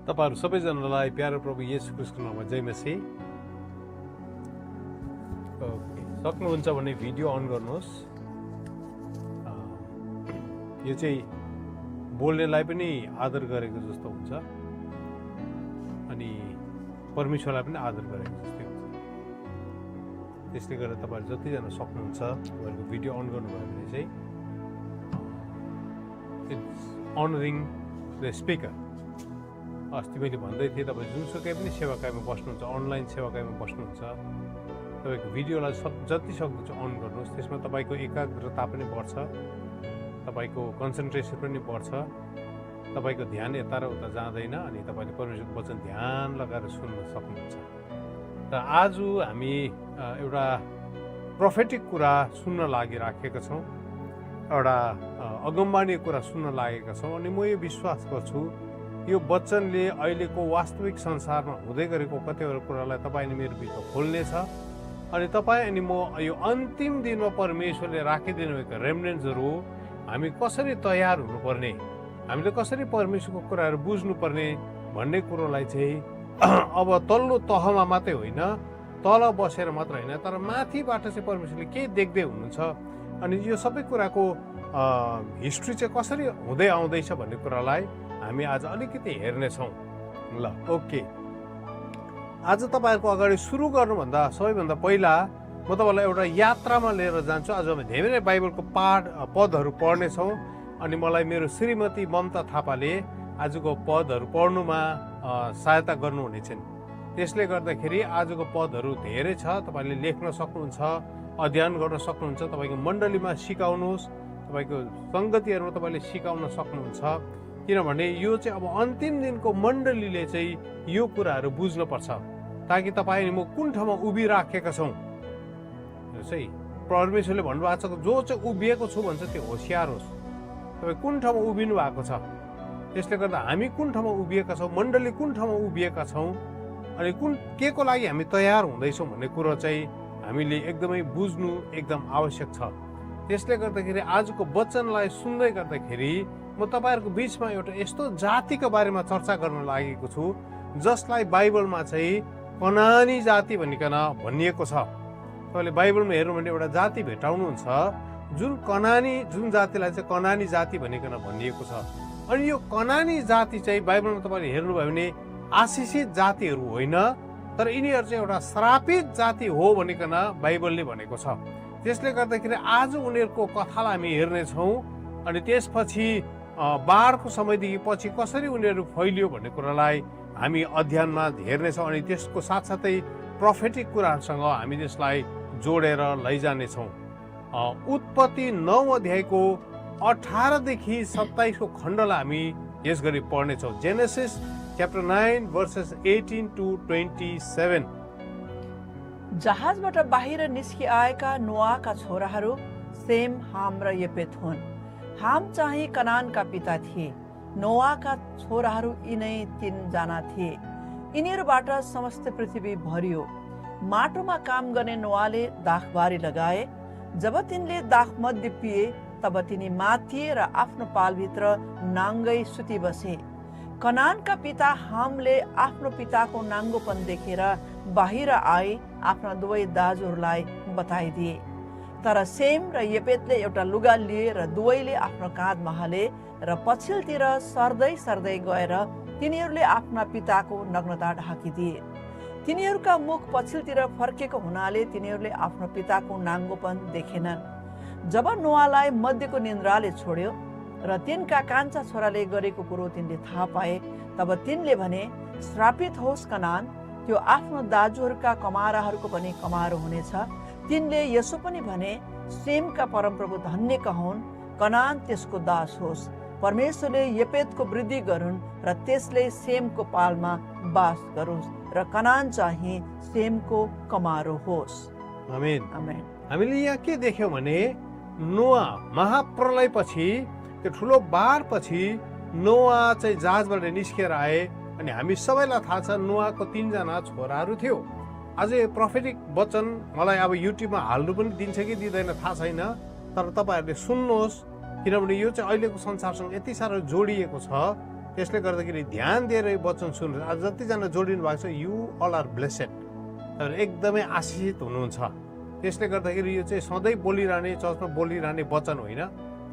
तपाईहरु सबैजनालाई प्यारो प्रभु येशू ख्रीष्टको नाममा जय मसीह। ओके, सक्नुहुन्छ भने भिडियो अन गर्नुहोस्। यो चाहिँ बोल्नेलाई पनि आदर गरेको जस्तो हुन्छ अनि परमेश्वरलाई पनि आदर गरेको जस्तै हुन्छ। त्यसले गर्दा तपाईहरु जतिजना सक्नुहुन्छ तपाईहरुको भिडियो अन गर्नुभयो भने चाहिँ इट्स अनरिङ द स्पिकर। अस्ति मैले भन्दै थिएँ तपाईँ जुनसुकै पनि सेवाकाईमा बस्नुहुन्छ, अनलाइन सेवाकाईमा बस्नुहुन्छ, तपाईँको भिडियोलाई जति सक्दो चाहिँ अन गर्नुहोस्। त्यसमा तपाईँको एकाग्रता पनि बढ्छ, तपाईँको कन्सन्ट्रेसन पनि बढ्छ, तपाईँको ध्यान यता र उता जाँदैन अनि तपाईँले परमेश्वरको वचन ध्यान लगाएर सुन्न सक्नुहुन्छ। र आज हामी एउटा प्रोफेटिक कुरा सुन्न लागिराखेका छौँ, एउटा अगमबाणी कुरा सुन्न लागेका छौँ अनि म यो विश्वास गर्छु यो वचनले अहिलेको वास्तविक संसारमा हुँदै गरेको कतिवटा कुरालाई तपाईँ अनि मेरो बिचमा खोल्नेछ अनि तपाईँ अनि म यो अन्तिम दिनमा परमेश्वरले राखिदिनु भएको रेमनेन्ट्सहरू हामी कसरी तयार हुनुपर्ने, हामीले कसरी परमेश्वरको कुराहरू बुझ्नुपर्ने भन्ने कुरोलाई चाहिँ अब तल्लो तहमा मात्रै होइन, तल बसेर मात्र होइन, तर माथिबाट चाहिँ परमेश्वरले के देख्दै हुनुहुन्छ अनि यो सबै कुराको हिस्ट्री चाहिँ कसरी हुँदै आउँदैछ भन्ने कुरालाई हामी आज अलिकति हेर्नेछौँ। ल ओके, आज तपाईँहरूको अगाडि सुरु गर्नुभन्दा सबैभन्दा पहिला म तपाईँलाई एउटा यात्रामा लिएर जान्छु। आज हामी धेरै बाइबलको पदहरू पढ्नेछौँ अनि मलाई मेरो श्रीमती ममता थापाले आजको पदहरू पढ्नुमा सहायता गर्नुहुनेछन्। त्यसले गर्दाखेरि आजको पदहरू धेरै छ, तपाईँले लेख्न सक्नुहुन्छ, अध्ययन गर्न सक्नुहुन्छ, तपाईँको मण्डलीमा सिकाउनुहोस्, तपाईँको सङ्गतिहरूमा तपाईँले सिकाउन सक्नुहुन्छ। किनभने यो चाहिँ अब अन्तिम दिनको मण्डलीले चाहिँ यो कुराहरू बुझ्नुपर्छ ताकि तपाईँ अनि म कुन ठाउँमा उभिराखेका छौँ। चाहिँ परमेश्वरले भन्नुभएको छ जो चाहिँ उभिएको छु भन्छ त्यो होसियार होस्। तपाईँ कुन ठाउँमा उभिनु भएको छ, त्यसले गर्दा हामी कुन ठाउँमा उभिएका छौँ, मण्डली कुन ठाउँमा उभिएका छौँ अनि के को लागि हामी तयार हुँदैछौँ भन्ने कुरो चाहिँ हामीले एकदमै बुझ्नु एकदम आवश्यक छ। त्यसले गर्दाखेरि आजको वचनलाई सुन्दै गर्दाखेरि म तपाईँहरूको बिचमा एउटा यस्तो जातिको बारेमा चर्चा गर्न लागेको छु जसलाई बाइबलमा चाहिँ कनानी जाति भनिएको छ। तपाईँले बाइबलमा हेर्नु भने एउटा जाति भेटाउनुहुन्छ जुन जातिलाई चाहिँ कनानी जाति भनिएको छ। अनि यो कनानी जाति चाहिँ बाइबलमा तपाईँले हेर्नुभयो भने आशिषित जातिहरू होइन, तर यिनीहरू चाहिँ एउटा श्रापित जाति हो भनिकन बाइबलले भनेको छ। त्यसले गर्दाखेरि आज उनीहरूको कथालाई हामी हेर्नेछौँ अनि त्यसपछि बाढको समयदेखि पछि कसरी उनीहरू फैलियो भन्ने कुरालाई हामी अध्ययनमा हेर्नेछौँ अनि त्यसको साथसाथै प्रोफेटिक कुराहरूसँग हामी त्यसलाई जोडेर लैजानेछौँ। उत्पत्ति 9 अध्यायको 18 देखि 27 को खण्डलाई हामी यस गरी पढ्नेछौँ। Genesis chapter 9 verses 18 to 27। जहाजबाट बाहिर निस्किआएका नोआका छोराहरू सेम, हाम र यपेत हुन्। हाम चाहिँ कनानका पिता थिए। नोआका छोराहरू यिनै 3 जना थिए। यिनीहरूबाट समस्त पृथ्वी भरियो। माटोमा काम गर्ने नोआले दाखबारी लगाए। जब तिनले दाखमध्ये पिए तब तिनी माथिए र आफ्नो पालभित्र नाङ्गै सुति बसे। कनानका पिता हामले आफ्नो पिताको नाङ्गोपन देखेर बाहिर आए आफ्ना दुवै दाजुहरूलाई बताइदिए। तर सेम र यपेतले एउटा लुगा लिए र दुवैले आफ्नो काँधमा हाले र पछिल्तिर सर्दै सर्दै गएर तिनीहरूले आफ्ना पिताको नग्नता ढाकिदिए। तिनीहरूका मुख पछिल्तिर फर्केको हुनाले तिनीहरूले आफ्नो पिताको नाङ्गोपन देखेनन्। जब नोआलाई मध्यको निन्द्राले छोड्यो र तिनका कान्छा छोराले गरेको कुरो तिनले थाहा पाए तब तिनले भने, श्रापित होस् कनान, त्यो आफ्नो दाजुहरूका कमाराहरूको पनि कमारो हुनेछ। तिनले यसो पनि भने, सेमका परमप्रभु धन्य कहुन्, कनान त्यसको दास होस्। परमेश्वरले यपेतको वृद्धि गरून् र त्यसले सेमको पालमा बास गरोस् र कनान चाहिँ सेमको कमारो होस्। आमेन। आमेन। हामीले यहाँ के देख्यौँ भने नोआ महाप्रलय पछि, त्यो ठुलो बाढ पछि नोआ चाहिँ जहाजबाट निस्केर आए अनि हामी सबैलाई थाहा छ नोआको 3 जना छोराहरू थियो। आज प्रोफेटिक वचन मलाई अब युट्युबमा हाल्नु पनि दिन्छ कि दिँदैन थाहा छैन, तर तपाईँहरूले सुन्नुहोस् किनभने यो चाहिँ अहिलेको संसारसँग यति साह्रो जोडिएको छ त्यसले गर्दाखेरि ध्यान दिएर यो वचन सुन्नु। आज जतिजना जोडिनु भएको छ, यु अल आर ब्लेसेड, एकदमै आशिषित हुनुहुन्छ। त्यसले गर्दाखेरि यो चाहिँ सधैँ बोलिरहने, चर्चमा बोलिरहने वचन होइन,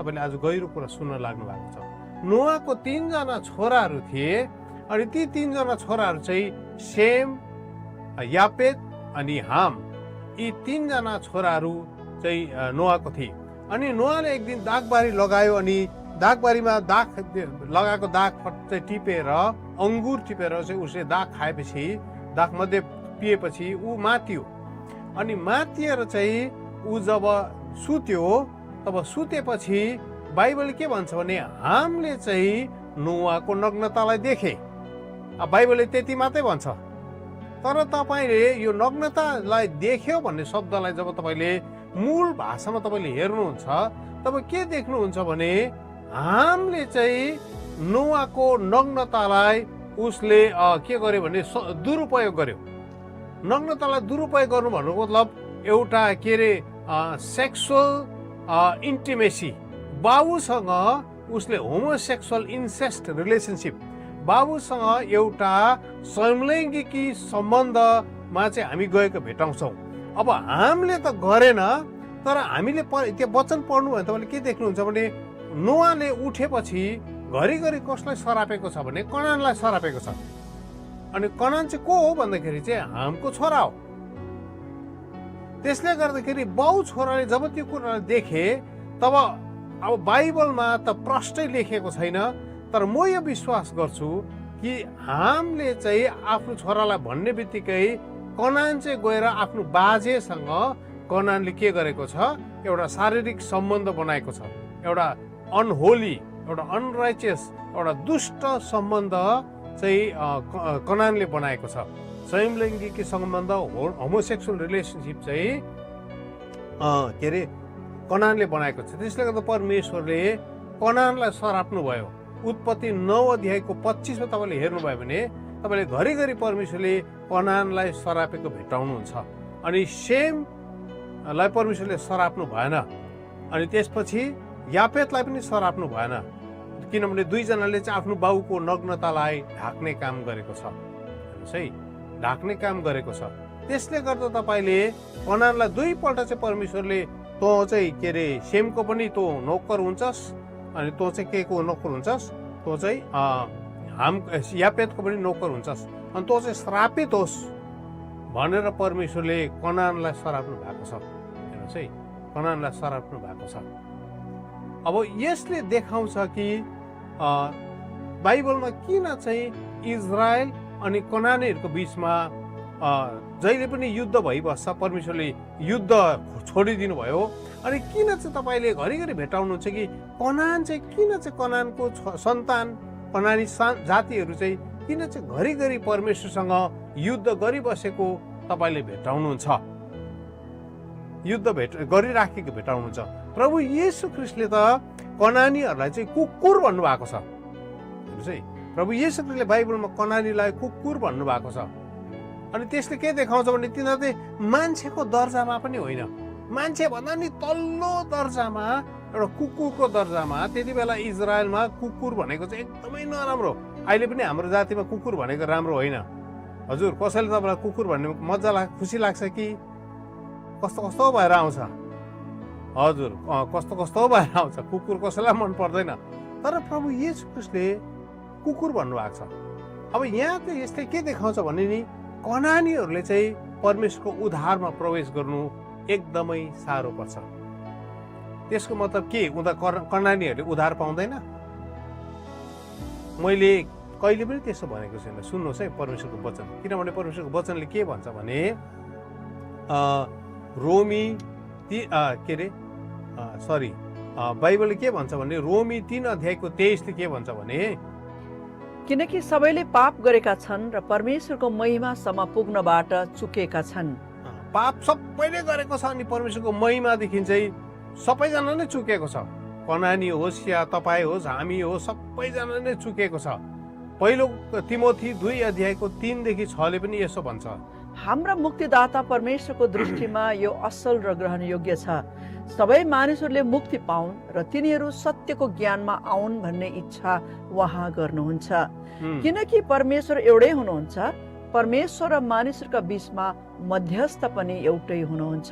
तपाईँले आज गहिरो कुरा सुन्न लाग्नु भएको छ। नोआको 3 जना छोराहरू थिए, अनि ती 3 जना छोराहरू चाहिँ सेम, यापेत अनि हाम, यी 3 जना छोराहरू चाहिँ नोआको थिए। अनि नोआले एक दिन दागबारी लगायो, अनि दागबारीमा दाग लगाएको दाग चाहिँ टिपेर, अङ्गुर टिपेर चाहिँ उसले दाग खाएपछि, दाग मध्ये पिएपछि ऊ मातियो। अनि मातिएर चाहिँ ऊ जब सुत्यो, तब सुतेपछि बाइबल के भन्छ भने हामले चाहिँ नोआको नग्नतालाई देखे। बाइबलले त्यति मात्रै भन्छ। तर तपाईँले यो नग्नतालाई देख्यो भन्ने शब्दलाई जब तपाईँले मूल भाषामा तपाईँले हेर्नुहुन्छ, तब के देख्नुहुन्छ भने हामले चाहिँ नोआको नग्नतालाई उसले के गर्यो भने दुरुपयोग गर्यो। नग्नतालाई दुरुपयोग गर्नु भन्नुको मतलब एउटा के अरे सेक्सुअल इन्टिमेसी, बाबुसँग उसले होमोसेक्सुअल इन्सेस्ट रिलेसनसिप, बाबुसँग एउटा समलैङ्गिकी सम्बन्धमा चाहिँ हामी गएको भेटाउँछौँ। अब हामीले त गरेन, तर हामीले त्यो वचन पढ्नु भने तपाईँले के देख्नुहुन्छ भने नोआले उठेपछि घरिघरि कसलाई सरापेको छ भने कनानलाई सरापेको छ। अनि कनान चाहिँ को हो भन्दाखेरि चाहिँ हामको छोरा हो। त्यसले गर्दाखेरि बाउ छोराले जब त्यो कुरालाई देखे, तब अब बाइबलमा त प्रष्टै लेखेको छैन, तर म यो विश्वास गर्छु कि हामले चाहिँ आफ्नो छोरालाई भन्ने बित्तिकै कनान चाहिँ गएर आफ्नो बाजेसँग कनानले के गरेको छ, एउटा शारीरिक सम्बन्ध बनाएको छ, एउटा अनहोली, एउटा अनराइचियस, एउटा दुष्ट सम्बन्ध चाहिँ कनानले बनाएको छ। समलैङ्गिक सम्बन्ध, होमोसेक्सुअल रिलेसनसिप चाहिँ के अरे कनानले बनाएको छ। त्यसले गर्दा परमेश्वरले कनानलाई सराप्नु भयो। उत्पत्ति 9 अध्यायको 25 मा तपाईँले हेर्नुभयो भने तपाईँले घरिघरि परमेश्वरले कनानलाई सरापेको भेटाउनुहुन्छ। अनि सेमलाई परमेश्वरले सराप्नु भएन, अनि त्यसपछि यापेतलाई पनि सराप्नु भएन, किनभने 2 जनाले चाहिँ आफ्नो बाउको नग्नतालाई ढाक्ने काम गरेको छ। हेर्नुहोस् है, ढाक्ने काम गरेको छ। त्यसले गर्दा तपाईँले कनानलाई 2 पल्ट चाहिँ परमेश्वरले तँ चाहिँ के अरे सेमको पनि तँ नोकर हुन्छस्, अनि तँ चाहिँ के को नोकर हुन्छस्, तँ चाहिँ यापेतको पनि नोकर हुन्छस्, अनि तँ चाहिँ श्रापित होस् भनेर परमेश्वरले कनानलाई सराप्नु भएको छ। हेर्नुहोस् है, कनानलाई सराप्नु भएको छ। अब यसले देखाउँछ कि बाइबलमा किन चाहिँ इजरायल अनि कनानीहरूको बिचमा जहिले पनि युद्ध भइबस्छ, परमेश्वरले युद्ध छोडिदिनु भयो। अनि किन चाहिँ तपाईँले घरिघरि भेटाउनुहुन्छ कि कनान चाहिँ किन चाहिँ कनानको सन्तान, कनानी जातिहरू चाहिँ किन चाहिँ घरिघरि परमेश्वरसँग युद्ध गरिबसेको तपाईँले भेटाउनुहुन्छ, युद्ध गरिराखेको भेटाउनुहुन्छ। प्रभु येशू ख्रीष्टले त कनानीहरूलाई चाहिँ कुकुर भन्नुभएको छ। हेर्नुहोस् है, प्रभु येशू ख्रीष्टले बाइबलमा कनानीलाई कुकुर भन्नुभएको छ। अनि त्यसले के देखाउँछ भने तिनीहरू चाहिँ मान्छेको दर्जामा पनि होइन, मान्छे भन्दा नि तल्लो दर्जामा, एउटा कुकुरको दर्जामा। त्यति बेला इजरायलमा कुकुर भनेको चाहिँ एकदमै नराम्रो। अहिले पनि हाम्रो जातिमा कुकुर भनेको राम्रो होइन। हजुर, कसैले तपाईँलाई कुकुर भन्ने मजा खुसी लाग्छ कि कस्तो कस्तो भएर आउँछ? हजुर, कस्तो कस्तो भएर आउँछ। कुकुर कसैलाई मन पर्दैन, तर प्रभु येशू ख्रीष्टले कुकुर भन्नुभएको छ। अब यहाँ चाहिँ यसले के देखाउँछ भने नि कनानीहरूले चाहिँ परमेश्वरको उद्धारमा प्रवेश गर्नु एकदमै साह्रो पर्छ। त्यसको मतलब के, कनानीहरूले उद्धार पाउँदैन? मैले कहिले पनि त्यसो भनेको छैन। सुन्नुहोस् है परमेश्वरको वचन, किनभने परमेश्वरको वचनले के भन्छ भने बाइबलले के भन्छ भने रोमी 3 अध्यायको 23 ले के भन्छ भने किनकि सबैले पाप गरेका छन् र परमेश्वरको महिमासम्म पुग्नबाट चुकेका छन्। पाप सबैले गरेको छ, अनि परमेश्वरको महिमादेखि चाहिँ सबैजना नै चुकेको छ। कनानी होस् या तपाईँ होस्, हामी होस्, सबैजना नै चुकेको छ। पहिलो तिमोथी 2 अध्यायको 3 देखि 6 ले पनि यसो भन्छ, हाम्रा मुक्तिदाता परमेश्वरको दृष्टिमा यो असल र ग्रहण योग्य छ। सबै मानिसहरूले मुक्ति पाउन् र तिनीहरू सत्यको ज्ञानमा आउन् भन्ने इच्छा उहाँ गर्नुहुन्छ। किनकि परमेश्वर एउटै हुनुहुन्छ, परमेश्वर र मानिसहरूका बीचमा मध्यस्थ पनि एउटै हुनुहुन्छ,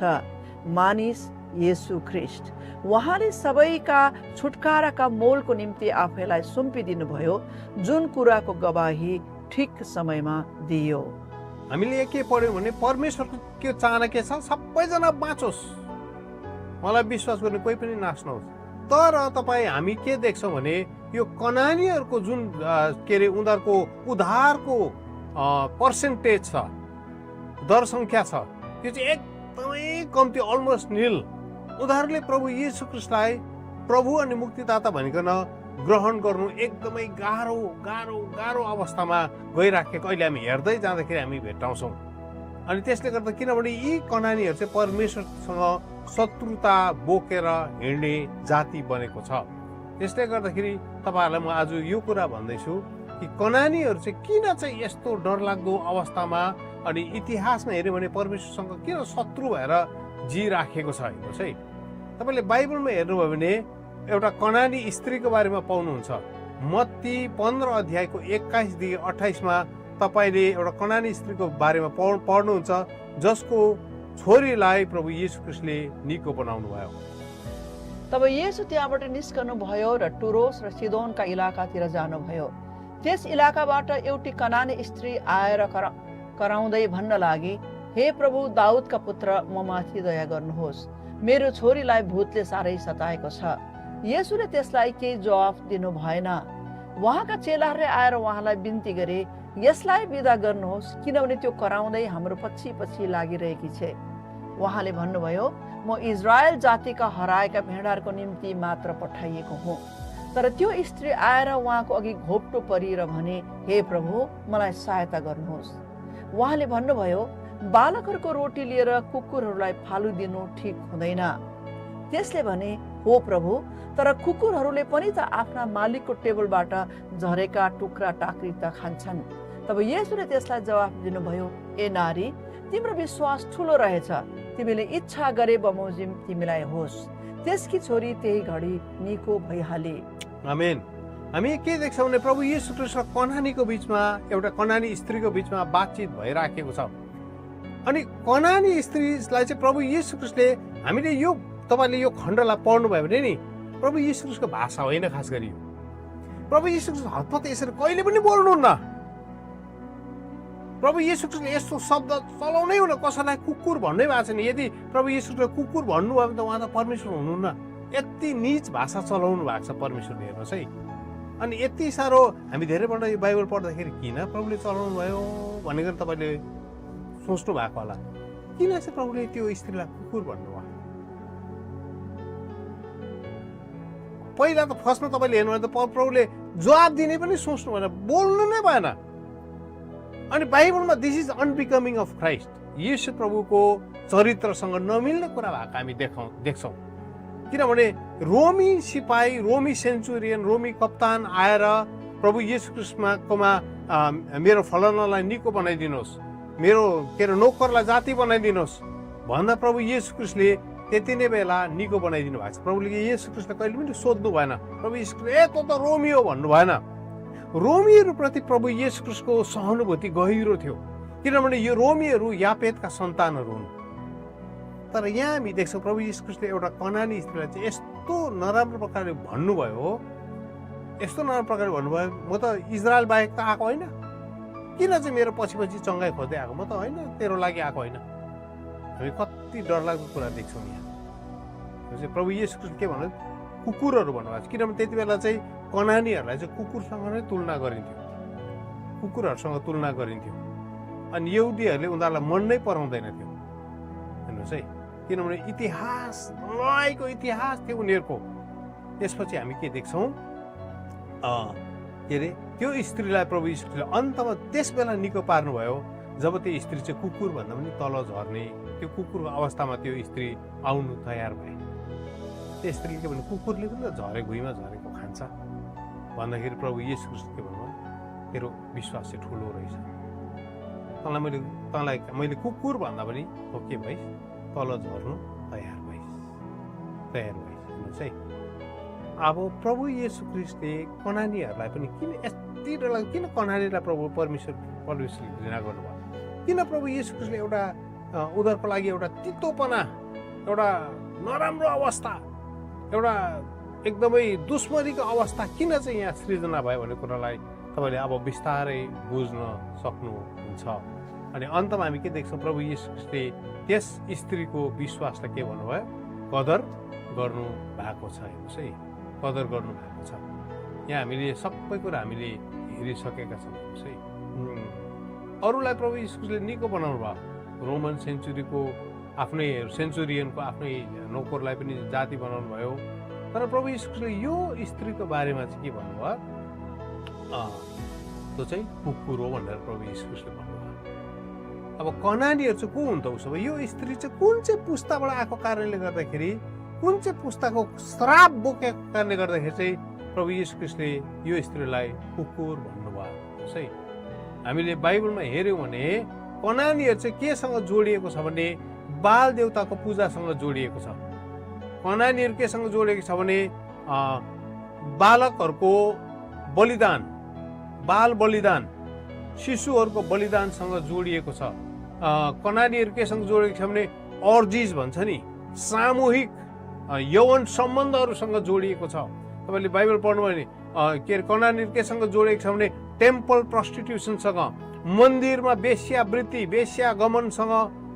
मानिस येशू ख्रीष्ट। उहाँले सबैका छुटकाराका मोलको निम्ति आफैलाई सुम्पिदिनु भयो, जुन कुराको गवाही ठिक समयमा दियो। हामीले के पढ्यौँ भने परमेश्वरको के चाहना के छ? सबैजना बाँचोस्, मलाई विश्वास गर्ने कोही पनि नाश नहोस्। तर हामी के देख्छौँ भने यो कनानीहरूको जुन के अरे उनीहरूको उद्धारको पर्सेन्टेज छ, दर सङ्ख्या छ, त्यो चाहिँ एकदमै कम्ती, अलमोस्ट निल। उनीहरूले प्रभु येशू ख्रीष्टलाई प्रभु अनि मुक्तिदाता भनिकन ग्रहण गर्नु एकदमै गाह्रो गाह्रो गाह्रो अवस्थामा गइराखेको अहिले हामी हेर्दै जाँदाखेरि हामी भेट्टाउँछौँ। अनि त्यसले गर्दा किनभने यी कनानीहरू चाहिँ परमेश्वरसँग शत्रुता बोकेर हिँड्ने जाति बनेको छ। त्यसले गर्दाखेरि तपाईँहरूलाई म आज यो कुरा भन्दैछु कि कनानीहरू चाहिँ किन चाहिँ यस्तो डरलाग्दो अवस्थामा अनि इतिहासमा हेऱ्यो भने परमेश्वरसँग किन शत्रु भएर जिराखेको छ हेर्नुहोस् है। तपाईँले बाइबलमा हेर्नुभयो भने एउटा कनानी स्त्रीको बारेमा पाउनुहुन्छ। मत्ती 15 अध्यायको 21देखि 28मा तपाईँले एउटा कनानी स्त्रीको बारेमा पढ्नुहुन्छ, जसको छोरीलाई प्रभु येशू ख्रीष्टले निको बनाउनु भयो। तब येशू त्यहाँबाट निस्कनु भयो र टुरोस र सिदोनका इलाकातिर जानुभयो। त्यस इलाकाबाट एउटी कनानी स्त्री आएर कराउँदै भन्न लागि, हे प्रभु, दाउदका पुत्र, म माथि दया गर्नुहोस्, मेरो छोरीलाई भूतले साह्रै सताएको छ। येशूले त्यसलाई केही जवाफ दिनु भएन। उहाँका चेलाहरूले आएर उहाँलाई बिन्ती गरे, यसलाई बिदा गर्नुहोस्, किनभने त्यो कराउँदै हाम्रो पछि पछि लागिरहेकी छे। उहाँले भन्नुभयो, म इजरायल जातिका हराएका भेडाहरूको निम्ति मात्र पठाइएको हुँ। तर त्यो स्त्री आएर उहाँको अघि घोप्टो परी र भने, हे प्रभु, मलाई सहायता गर्नुहोस्। उहाँले भन्नुभयो, बालकहरूको रोटी लिएर कुकुरहरूलाई फालु दिनु ठिक हुँदैन। त्यसले भने, हो प्रभु, तर कुकुरहरूले पनि त आफ्ना मालिकको टेबलबाट झरेका टुक्रा टाक्री त खान्छन्। तब येशूले त्यसलाई जवाफ दिनुभयो, ए नारी, तिम्रो विश्वास ठुलो रहेछ, तिमीले इच्छा गरे बमोजिम तिमीलाई होस्। त्यसकी छोरी त्यही घडी निको भइहाले। आमेन। हामी के देख्छौँ भने प्रभु येशू ख्रीष्ट र कनानीको बीचमा, एउटा कनानी स्त्रीको बीचमा बातचित भइराखेको छ। अनि कनानी स्त्रीलाई चाहिँ प्रभु येशू ख्रीष्टले, हामीले यो तपाईँले यो खण्डलाई पढ्नुभयो भने नि, प्रभु येशू ख्रीष्टको भाषा होइन, खास गरी प्रभु येशू ख्रीष्ट हतपत यसरी कहिले पनि बोल्नुहुन्न। प्रभु येशू ख्रीष्टले यस्तो शब्द चलाउनै हुन, कसैलाई कुकुर भन्नै भएको छैन। यदि प्रभु येशू ख्रीष्टले कुकुर भन्नुभयो भने त उहाँ त परमेश्वर हुनुहुन्न। यति नीच भाषा चलाउनु भएको छ परमेश्वरले, हेर्नुहोस् है। अनि यति साह्रो हामी धेरैपल्ट यो बाइबल पढ्दाखेरि किन प्रभुले चलाउनु भयो भनेर तपाईँले सोच्नु भएको होला। किन चाहिँ प्रभुले त्यो स्त्रीलाई कुकुर भन्नुभयो? पहिला त फर्स्टमा तपाईँले हेर्नु भने त प्रभुले जवाब दिने पनि सोच्नु भएन, बोल्नु नै भएन। अनि बाइबलमा दिस इज अनबिकमिङ अफ क्राइस्ट, येशू प्रभुको चरित्रसँग नमिल्ने कुरा भएको हामी देख्छौँ। किनभने रोमी सिपाही, रोमी सेन्चुरियन, रोमी कप्तान आएर प्रभु येशू ख्रीष्टकोमा मेरो फलानालाई निको बनाइदिनुहोस्, मेरो के अरे नोकरलाई जाति बनाइदिनुहोस् भन्दा प्रभु येशू ख्रीष्टले त्यति नै बेला निको बनाइदिनु भएको छ। प्रभुले येशू ख्रीष्टलाई कहिले पनि सोध्नु भएन, प्रभु येशू ख्रीष्ट ए त रोमी हो भन्नु भएन। रोमीहरूप्रति प्रभु येशू ख्रीष्टको सहानुभूति गहिरो थियो, किनभने यो रोमीहरू यापेतका सन्तानहरू हुन्। तर यहाँ हामी देख्छौँ प्रभु येशू ख्रीष्टले एउटा कनानी स्त्रीलाई चाहिँ यस्तो नराम्रो प्रकारले भन्नुभयो, यस्तो नराम्रो प्रकारले भन्नुभयो, म त इजरायल बाहेक त आएको होइन, किन चाहिँ मेरो पछि पछि चङ्गाइ खोज्दै आएको, म त होइन, तेरो लागि आएको होइन। हामी कति डरलाग्दो कुरा देख्छौँ यहाँ। प्रभु येशू ख्रीष्ट के भन्नु, कुकुरहरू भन्नुभएको छ। किनभने त्यति बेला चाहिँ कनानीहरूलाई चाहिँ कुकुरसँग नै तुलना गरिन्थ्यो, कुकुरहरूसँग तुलना गरिन्थ्यो। अनि यहुदीहरूले उनीहरूलाई मन नै पराउँदैन थियो, हेर्नुहोस् है। किनभने इतिहास, लडाइँको इतिहास थियो उनीहरूको। त्यसपछि हामी के देख्छौँ, के अरे त्यो स्त्रीलाई प्रभु यीशुले अन्तमा त्यस बेला निको पार्नुभयो जब त्यो स्त्री चाहिँ कुकुर भन्दा पनि तल झर्ने, त्यो कुकुरको अवस्थामा त्यो स्त्री आउनु तयार भए। त्यो स्त्रीले के भन्नु, कुकुरले पनि त झरे भुइँमा झरेको खान्छ भन्दाखेरि प्रभु येशू ख्रीष्ट के भन्नुभयो, तेरो विश्वास चाहिँ ठुलो रहेछ, तँलाई मैले कुकुर भन्दा पनि ओके भइस्, तल झर्नु तयार भइस् हेर्नुहोस् है। अब प्रभु येशू ख्रीष्टले कनानीहरूलाई पनि किन यति डरलाग्दो, किन कनानीलाई प्रभु परमेश्वरले घृणा गर्नुभयो? किन प्रभु येशू ख्रीष्टले एउटा उनीहरूको लागि एउटा तितोपना, एउटा नराम्रो अवस्था, एउटा एकदमै दुश्मनीको अवस्था किन चाहिँ यहाँ सृजना भयो भन्ने कुरालाई तपाईँले अब बिस्तारै बुझ्न सक्नुहुन्छ। अनि अन्तमा हामी के देख्छौँ? प्रभु येशू ख्रीष्टले त्यस स्त्रीको विश्वासलाई के भन्नुभयो? कदर गर्नु भएको छ। हेर्नुहोस् है, कदर गर्नु भएको छ। यहाँ हामीले सबै कुरा हामीले हेरिसकेका छौँ। हेर्नुहोस् है, अरूलाई प्रभु येशू ख्रीष्टले निको बनाउनु भयो। रोमन सेन्चुरियनको आफ्नै नोकरलाई पनि जाति बनाउनु भयो। तर प्रभु येशू ख्रीष्टले यो स्त्रीको बारेमा चाहिँ के भन्नुभयो? त्यो चाहिँ कुकुर हो भनेर प्रभु येशू ख्रीष्टले भन्नुभयो। अब कनानीहरू चाहिँ को हुन् त? उसो भए यो स्त्री चाहिँ कुन चाहिँ पुस्ताबाट आएको कारणले गर्दाखेरि, कुन चाहिँ पुस्ताको श्राप बोकेको कारणले गर्दाखेरि चाहिँ प्रभु येशू ख्रीष्टले यो स्त्रीलाई कुकुर भन्नुभयो है। हामीले बाइबलमा हेऱ्यौँ भने कनानीहरू चाहिँ केसँग जोडिएको छ भने बाल देवताको पूजासँग जोडिएको छ। कनानीहरू केसँग जोडिएको छ भने बालकहरूको बलिदान, बाल बलिदान, शिशुहरूको बलिदानसँग जोडिएको छ। कनानीहरू केसँग जोडिएको छ भने अर्जिज भन्छ नि, सामूहिक यौन सम्बन्धहरूसँग जोडिएको छ। तपाईँले बाइबल पढ्नुभयो भने के अरे कनानीहरू केसँग जोडिएको छ भने टेम्पल प्रस्टिट्युसनसँग, मन्दिरमा वेश्यावृत्ति, वेश्यागमनसँग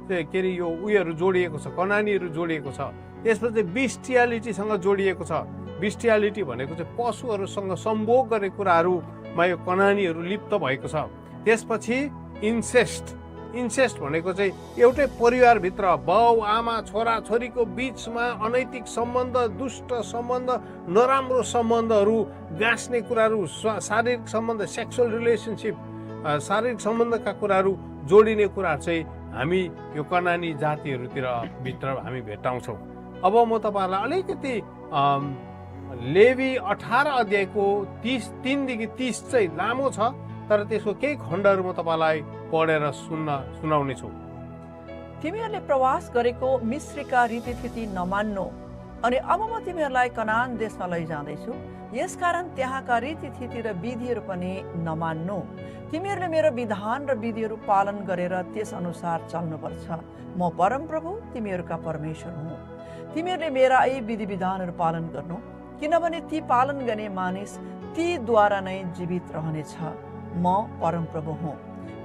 के अरे यो उयोहरू जोडिएको छ, कनानीहरू जोडिएको छ। त्यसपछि बिस्टियालिटीसँग जोडिएको छ। बिस्टियालिटी भनेको चाहिँ पशुहरूसँग सम्भोग गर्ने कुराहरूमा यो कनानीहरू लिप्त भएको छ। त्यसपछि इन्सेस्ट भनेको चाहिँ एउटै परिवारभित्र बाउ आमा छोरा छोरीको बिचमा अनैतिक सम्बन्ध, दुष्ट सम्बन्ध, नराम्रो सम्बन्धहरू गाँस्ने कुराहरू, शारीरिक सम्बन्ध, सेक्सुअल रिलेसनसिप, शारीरिक सम्बन्धका कुराहरू जोडिने कुराहरू चाहिँ हामी यो कनानी जातिहरूतिर भित्र हामी भेट्टाउँछौँ। अब म तपाईँहरूलाई अलिकति लेवी 18 अध्यायको 3देखि 30 चाहिँ लामो छ, तर त्यसको केही खण्डहरू म तपाईँलाई पढेर सुनाउने छु। तिमीहरूले प्रवास गरेको मिश्रीका रीतिथिति नमान्नु, अनि अब म तिमीहरूलाई कनान देशमा लैजाँदैछु, यसकारण त्यहाँका रीतिथिति र विधिहरू पनि नमान्नु। तिमीहरूले मेरो विधान र विधिहरू पालन गरेर त्यस अनुसार चल्नुपर्छ। म परमप्रभु तिमीहरूका परमेश्वर हुँ। तिमीहरूले मेरा यी विधि विधानहरू पालन गर्नु, किनभने ती पालन गर्ने मानिस तीद्वारा नै जीवित रहनेछ। म परमप्रभु हुँ।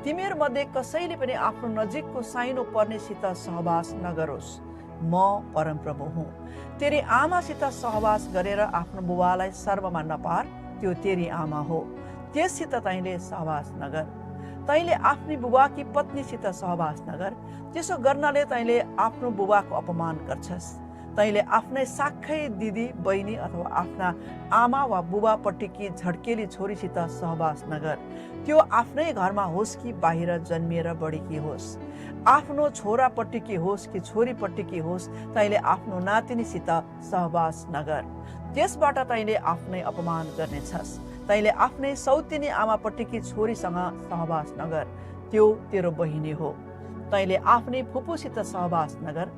तिमीहरू मध्ये कसैले पनि आफ्नो नजिकको साइनो पर्नेसित सहवास नगरोस्। म परमप्रभु हुँ। तेरी आमासित सहवास गरेर आफ्नो बुबालाई सर्वमा नपार, त्यो तेरी आमा हो, त्यससित तैँले सहवास नगर। तैँले आफ्नी बुबाकी पत्नीसित सहवास नगर, त्यसो गर्नाले तैँले आफ्नो बुबाको अपमान गर्छस्। तैँले आफ्नै साखै दिदी बहिनी अथवा आफ्ना आमा वा बुबापट्टिकी झड्केली छोरीसित सहवास नगर, त्यो आफ्नै घरमा होस् कि बाहिर जन्मिएर बढेकी होस्। आफ्नो छोरापट्टिकी होस् कि छोरीपट्टिकी होस्, तैँले आफ्नो नातिनीसित सहवास नगर, त्यसबाट तैँले आफ्नै अपमान गर्नेछस्। तैँले आफ्नै सौतिनी आमापट्टिकी छोरीसँग सहवास नगर, त्यो तेरो बहिनी हो। तैँले आफ्नै फुपूसित सहवास नगर,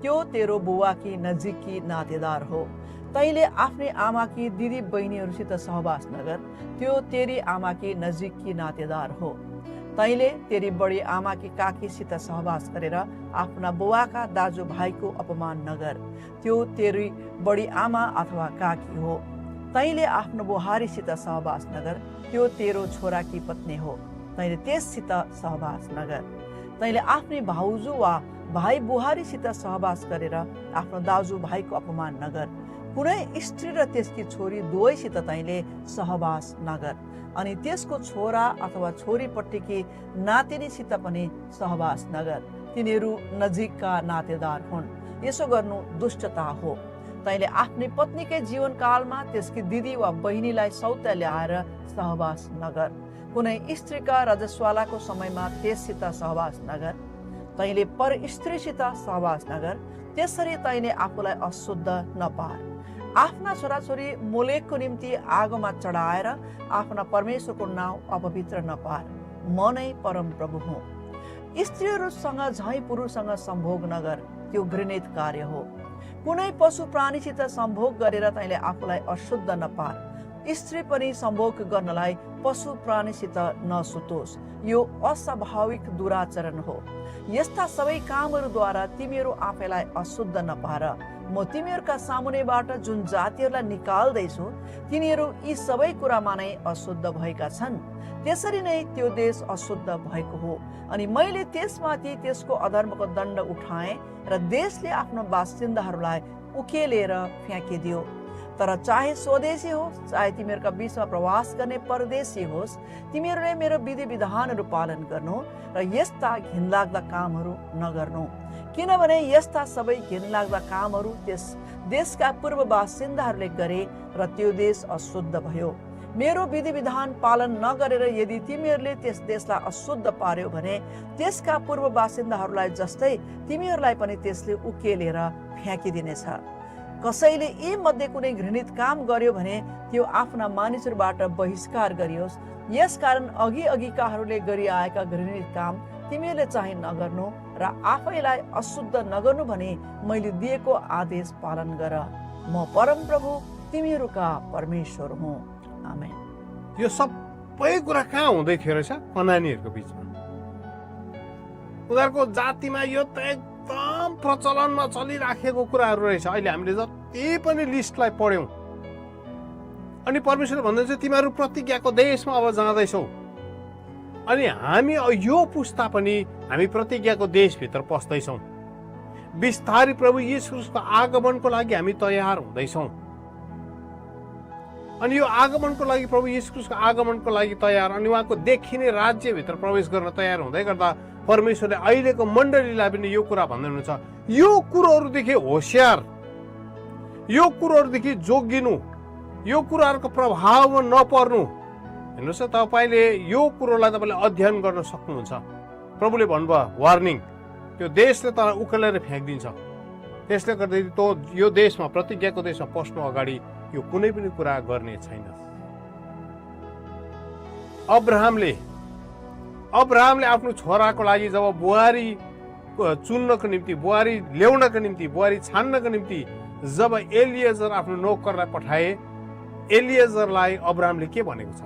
त्यो तेरो बुवाकी नजिकी नातेदार हो। तैँले आफ्नै आमाकी दिदी बहिनीहरूसित सहवास नगर, त्यो तेरी आमाकी नजिकी नातेदार हो। तैँले तेरी बडी आमाकी काकीसित सहवास गरेर आफ्ना बुवाका दाजुभाइको अपमान नगर, त्यो तेरी बडी आमा अथवा काकी हो। तैँले आफ्नो बुहारीसित सहवास नगर, त्यो तेरो छोराकी पत्नी हो। तैँले त्यससित सहवास नगर। तैँले आफ्नै भाउजू वा भाइ बुहारीसित सहवास गरेर आफ्नो दाजुभाइको अपमान नगर। कुनै स्त्री र त्यसकी छोरी दुवैसित तैँले सहवास नगर, अनि त्यसको छोरा अथवा छोरीपट्टिकी नातिनीसित पनि सहवास नगर, तिनीहरू नजिकका नातेदार हुन्। यसो गर्नु दुष्टता हो। तैँले आफ्नै पत्नीकै जीवनकालमा त्यसकी दिदी वा बहिनीलाई सौता ल्याएर सहवास नगर। कुनै स्त्रीका रजस्वालाको समयमा त्यससित सहवास नगर। तैँले पर स्त्रीसित सहवास नगर, त्यसरी तैँले आफूलाई अशुद्ध नपार। आफ्ना छोराछोरी मोलेकको निम्ति आगोमा चढाएर आफ्ना परमेश्वरको नाउँ अपवित्र नपार। म नै परमप्रभु हुँ। स्त्रीहरूसँग झैँ पुरुषसँग सम्भोग नगर, त्यो घृणित कार्य हो। कुनै पशु प्राणीसित सम्भोग गरेर तैँले आफूलाई अशुद्ध नपार। स्त्री पनि सम्भोग गर्नलाई पशु प्राणीसित नसुतोस्, यो अस्वाभाविक दुराचरण हो। यस्ता सबै कामहरूद्वारा तिमीहरू आफैलाई अशुद्ध नपार। म तिमीहरूका सामुनेबाट जुन जातिहरूलाई निकाल्दैछु तिनीहरू यी सबै कुरामा नै अशुद्ध भएका छन्। त्यसरी नै त्यो देश अशुद्ध भएको हो, अनि मैले त्यसमाथि त्यसको अधर्मको दण्ड उठाएँ र देशले आफ्नो बासिन्दाहरूलाई उकेलेर फ्याँकिदियो। तर चाहे स्वदेशी होस् चाहे तिमीहरूका बीचमा प्रवास गर्ने परदेशी होस्, तिमीहरूले मेरो विधि विधानहरू पालन गर्नु र यस्ता घिनलाग्दा कामहरू नगर्नु, किनभने यस्ता सबै घिनलाग्दा कामहरू त्यस देशका पूर्व बासिन्दाहरूले गरे र त्यो देश अशुद्ध भयो। मेरो विधि विधान पालन नगरेर यदि तिमीहरूले त्यस देशलाई अशुद्ध पार्यो भने त्यसका पूर्व बासिन्दाहरूलाई जस्तै तिमीहरूलाई पनि त्यसले उकेलेर फ्याँकिदिनेछ। कसैले यी मध्ये कुनै घृणित काम गर्यो भने त्यो आफ्ना मानिसहरूबाट बहिष्कार गरियोस्। यसकारण अघिकाहरूले गरिआएका घृणित काम तिमीहरूले चाहिँ नगर्नु र आफैलाई अशुद्ध नगर्नु भनी मैले दिएको आदेश पालन गर। म परमप्रभु तिमीहरूका परमेश्वर हुँ। आमेन। यो सबै कुरा कहाँ हुँदै थियो रहेछ? कनानीहरूको बिचमा। उनीहरूको जातिमा यो त एकदम प्रचलनमा चलिराखेको कुराहरू रहेछ। अहिले हामीले जति पनि लिस्टलाई पढ्यौँ अनि परमेश्वरले भन्नुहुन्छ तिमीहरू प्रतिज्ञाको देशमा अब जाँदैछौ, अनि हामी यो पुस्ता पनि हामी प्रतिज्ञाको देशभित्र पस्दैछौँ। बिस्तारै प्रभु येशूको आगमनको लागि हामी तयार हुँदैछौँ। अनि यो आगमनको लागि प्रभु येशूको आगमनको लागि तयार, अनि उहाँको देखिने राज्यभित्र प्रवेश गर्न तयार हुँदै गर्दा परमेश्वरले अहिलेको मण्डलीलाई पनि यो कुरा भन्दै हुनुहुन्छ, यो कुरोहरूदेखि होसियार, यो कुरोहरूदेखि जोगिनु, यो कुराहरूको प्रभावमा नपर्नु। हेर्नुहोस् न, तपाईँले यो कुरोलाई तपाईँले अध्ययन गर्न सक्नुहुन्छ। प्रभुले भन्नुभयो वार्निङ, त्यो देशले तँलाई उकेलेर फ्याँकिदिन्छ। त्यसले गर्दाखेरि तँ यो देशमा प्रतिज्ञाको देशमा पस्नु अगाडि यो कुनै पनि कुरा गर्ने छैन। अब्राहमले आफ्नो छोराको लागि जब बुहारी चुन्नको निम्ति, बुहारी ल्याउनको निम्ति, बुहारी छान्नको निम्ति जब एलिएजर आफ्नो नोकरलाई पठाए, एलिएजरलाई अब्राहमले के भनेको छ?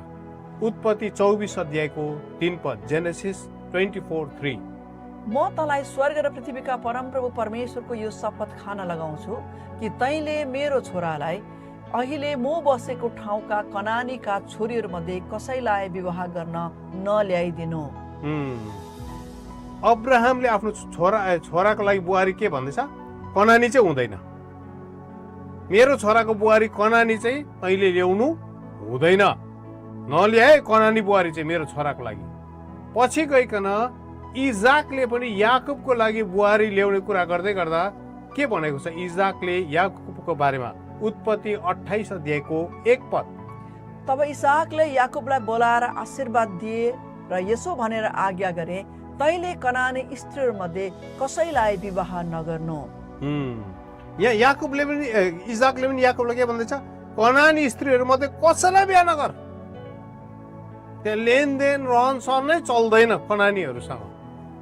उत्पत्ति 24 अध्यायको 3 पद, जेनेसिस 24:3। म तँलाई स्वर्ग र पृथ्वीका परमप्रभु परमेश्वरको यो शपथ खान लगाउँछु कि तैँले मेरो छोरालाई अहिले म बसेको ठाउँका कनानीका छोरीहरूमध्ये कसैलाई विवाह गर्न नल्याइदिनु। अब्राहमले आफ्नो छोराको लागि बुहारी के भन्दैछ? कनानी चाहिँ हुँदैन, मेरो छोराको बुहारी कनानी चाहिँ तैँले ल्याउनु हुँदैन, नल्याए कनानी बुहारी चाहिँ मेरो छोराको लागि। पछि गइकन इजाकले पनि याकुबको लागि बुहारी ल्याउने कुरा गर्दै गर्दा के भनेको छ इजाकले याकुबको बारेमा? उत्पत्ति 28 अध्यायको 1 पद। तब इसाकले याकुबलाई बोलाएर आशीर्वाद दिए र यसो भनेर आज्ञा गरे, तैँले कनानी स्त्रीहरूमध्ये कसैलाई विवाह नगर्नु। यहाँ याकुबले पनि इजाकले पनि याकुबलाई के भन्दैछ? कनानी स्त्रीहरूमध्ये कसैलाई बिहा नगर। त्यहाँ लेनदेन रहनसहन नै चल्दैन कनानीहरूसँग।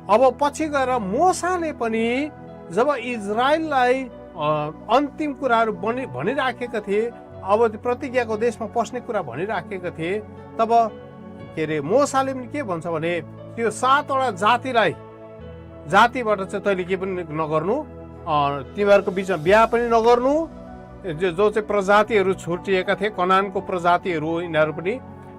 अब पछि गएर मोसाले पनि जब इजरायललाई अन्तिम कुराहरू भनिराखेका थिए, अब प्रतिज्ञाको देशमा पस्ने कुरा भनिराखेका थिए, तब के अरे मोसाले पनि के भन्छ भने त्यो 7वटा जातिबाट चाहिँ तैँले के पनि नगर्नु, तिमीहरूको बिचमा बिहा पनि नगर्नु। जो चाहिँ प्रजातिहरू छुटिएका थिए, कनानको प्रजातिहरू यिनीहरू पनि।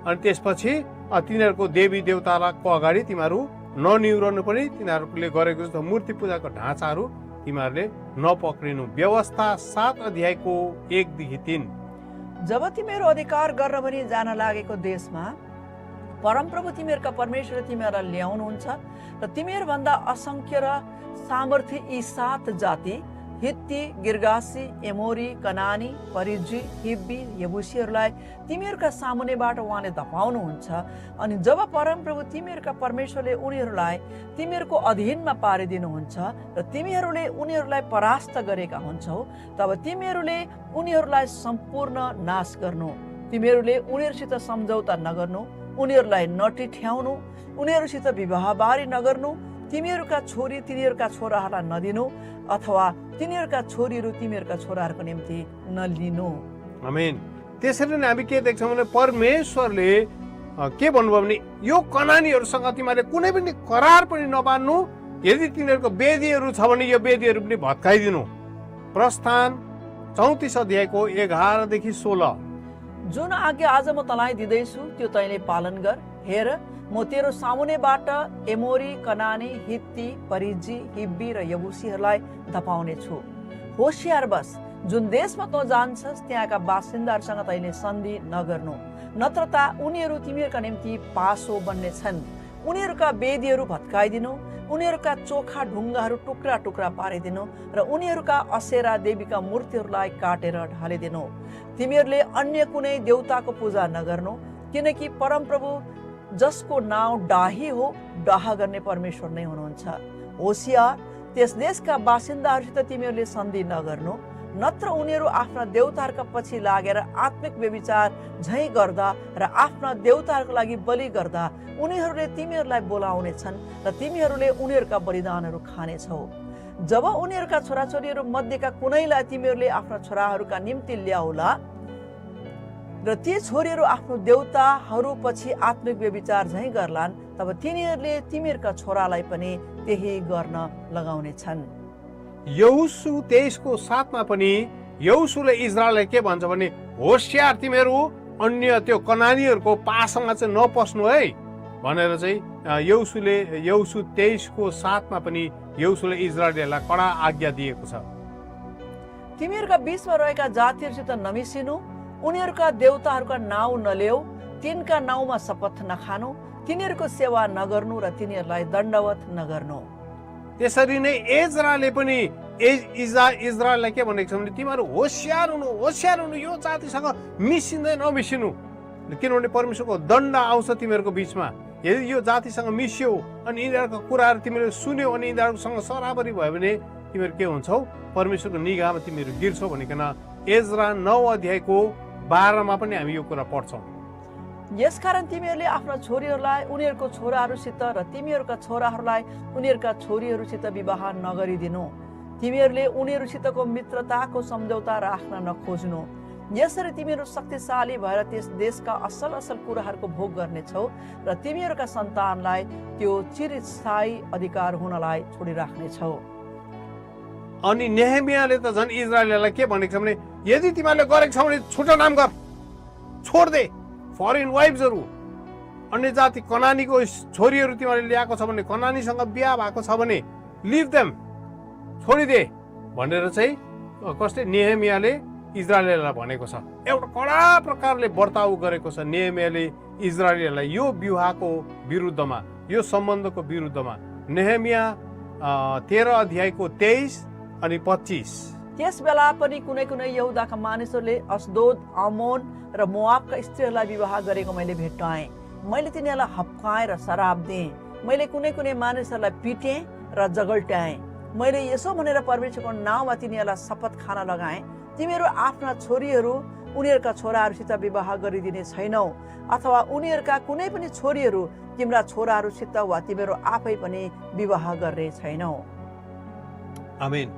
अनि त्यसपछि तिनीहरूको देवी देवताको अगाडि तिमीहरू ननिउरनु पनि, तिनीहरूले गरेको जस्तो मूर्ति पूजाको ढाँचाहरू तिमीहरूले नपक्रिनु। व्यवस्था 7 अध्यायको 1देखि 3। जब तिमीहरू अधिकार गर्न भनी जान लागेको देशमा परमप्रभु तिमीहरूका परमेश्वर तिमीहरूलाई ल्याउनुहुन्छ र तिमीहरूभन्दा असंख्य र सामर्थ्य यी 7 जाति, हित्ती, गिर्गासी, एमोरी, कनानी, परिजी, हिब्बी, यबुसीहरूलाई तिमीहरूका सामुनेबाट उहाँले धपाउनुहुन्छ। अनि जब परमप्रभु तिमीहरूका परमेश्वरले उनीहरूलाई तिमीहरूको अधीनमा पारिदिनुहुन्छ र तिमीहरूले उनीहरूलाई परास्त गरेका हुन्छौ, तब तिमीहरूले उनीहरूलाई सम्पूर्ण नाश गर्नु। तिमीहरूले उनीहरूसित सम्झौता नगर्नु, उनीहरूलाई नटिठ्याउनु, उनीहरूसित विवाहबारी नगर्नु, तिमीहरूका छोरी तिनीहरूका छोराहरूलाई नदिनु अथवा तिनीहरूका छोरीहरू तिमीहरूका छोराहरूको निम्ति नलिनु। आमेन। त्यसरी नै हामी के देख्छौँ भने परमेश्वरले के भन्नुभयो भने यो कनानीहरूसँग तिमीहरूले कुनै पनि करार पनि नबान्नु, यदि तिनीहरूको वेदीहरू छ भने यो वेदीहरू पनि भत्काइदिनु। प्रस्थान 34 अध्यायको 11 देखि 16। जुन आज्ञा आज म तँलाई दिँदैछु त्यो तैँले पालन गर। हेर, म तेरो सामुनेबाट एमोरी, कनानी, हित्ती, परिजी, हिब्बी र यबुसीहरूलाई धपाउने छु। होशियार बस, जुन देशमा तँ जान्छस् त्यहाँका बासिन्दाहरूसँग तैँले सन्धि नगर्नु, नत्र त उनीहरू तिमीहरूका निम्ति पासो बन्ने छन्। उनीहरूका वेदीहरू भत्काइदिनु, उनीहरूका चोखा ढुङ्गाहरू टुक्रा टुक्रा पारिदिनु र उनीहरूका असेरा देवीका मूर्तिहरूलाई काटेर ढालिदिनु। तिमीहरूले अन्य कुनै देवताको पूजा नगर्नु, किनकि परमप्रभु जसको नाउँ डाही हो, डाह गर्ने परमेश्वर नै हुनुहुन्छ। होशियार, त्यस देशका बासिन्दाहरूसित तिमीहरूले सन्धि नगर्नु, नत्र उनीहरू आफ्ना देवताहरूका पछि लागेर आत्मिक व्यभिचार झैँ गर्दा र आफ्ना देवताहरूको लागि बलि गर्दा उनीहरूले तिमीहरूलाई बोलाउने छन् र तिमीहरूले उनीहरूका बलिदानहरू खानेछौ। जब उनीहरूका छोराछोरीहरू मध्येका कुनैलाई तिमीहरूले आफ्ना छोराहरूका निम्ति ल्याउला र ती छोरीहरू आफ्नो देवताहरू पछि आत्मिक व्यभिचार झैँ गर्लान्, तब तिनीहरूले तिमीहरूका छोरालाई पनि त्यही गर्न लगाउने छन्। यहोशू 23:7 पनि यहोशूले इजरायललाई के भन्छ भने होशियार, तिमीहरू अन्य त्यो कनानीहरूको पासँग चाहिँ नपस्नु है भनेर चाहिँ यहोशू 23:7 पनि यहोशूले इजरायललाई कडा आज्ञा दिएको छ। तिमीहरूका बीचमा रहेका जातिहरूसित नमिसिनु, उनीहरूका देवताहरूका नाउँ नलेऊ, तिनका नाउँमा शपथ नखानु, तिनीहरूको सेवा नगर्नु र तिनीहरूलाई दण्डवत नगर्नु। त्यसरी नै एजराले पनि इजरायललाई के भनेको छ भने तिमीहरू होशियार हुनु, यो जातिसँग मिसिँदै नमिसिनु, किनभने परमेश्वरको दण्ड आउँछ तिमीहरूको बिचमा। यदि यो जातिसँग मिस्यौ अनि यिनीहरूको कुराहरू तिमीले सुन्यौ अनि यिनीहरूसँग सराबरी भयो भने तिमीहरू के हुन्छौ, परमेश्वरको निगाहमा तिमीहरू गिर्छौ भनिकन एजरा 9:12 पनि हामी यो कुरा पढ्छौँ। यसकारण तिमीहरूले आफ्ना छोरीहरूलाई उनीहरूको छोराहरूसित र तिमीहरूका छोराहरूलाई उनीहरूका छोरीहरूसित विवाह नगरिदिनु। तिमीहरूले उनीहरूसितको मित्रताको सम्झौता राख्न नखोज्नु। यसरी तिमीहरू शक्तिशाली भएर त्यस देशका असल असल कुराहरूको भोग गर्नेछौ र तिमीहरूका सन्तानलाई त्यो चिरस्थायी अधिकार हुनलाई छोडिराख्नेछौ। अनि नेहेमियाले त झन् इजरायललाई के भनेको छ भने यदि तिमीहरूले गरेको छ भने छुटो नाम गर, छोड दे फरेन वाइफ्सहरू, अन्य जाति कनानीको छोरीहरू तिमीहरूले ल्याएको छ भने, कनानीसँग बिहा भएको छ भने लिभ देम, छोडिदे भनेर चाहिँ कसले नेहेमियाले इजरायललाई भनेको छ। एउटा कडा प्रकारले वर्ताउ गरेको छ नेहेमियाले इजरायललाई यो विवाहको विरुद्धमा, यो सम्बन्धको विरुद्धमा। नेहेमिया 13:23 अनि 25। त्यस बेला पनि कुनै कुनै यहुदाका मानिसहरूले अस्दोद, आमोन र मोआबका स्त्रीहरूलाई विवाह गरेको मैले भेट्टाएँ। मैले तिनीहरूलाई हप्काएँ र शराब दिएँ। मैले कुनै कुनै मानिसहरूलाई पिटेँ र जगल्ट्याएँ। मैले यसो भनेर परमेश्वरको नाउँमा तिनीहरूलाई शपथ खान लगाएँ, तिमीहरू आफ्ना छोरीहरू उनीहरूका छोराहरूसित विवाह गरिदिने छैनौ अथवा उनीहरूका कुनै पनि छोरीहरू तिम्रा छोराहरूसित वा तिमीहरू आफै पनि विवाह गर्ने छैनौ। आमेन।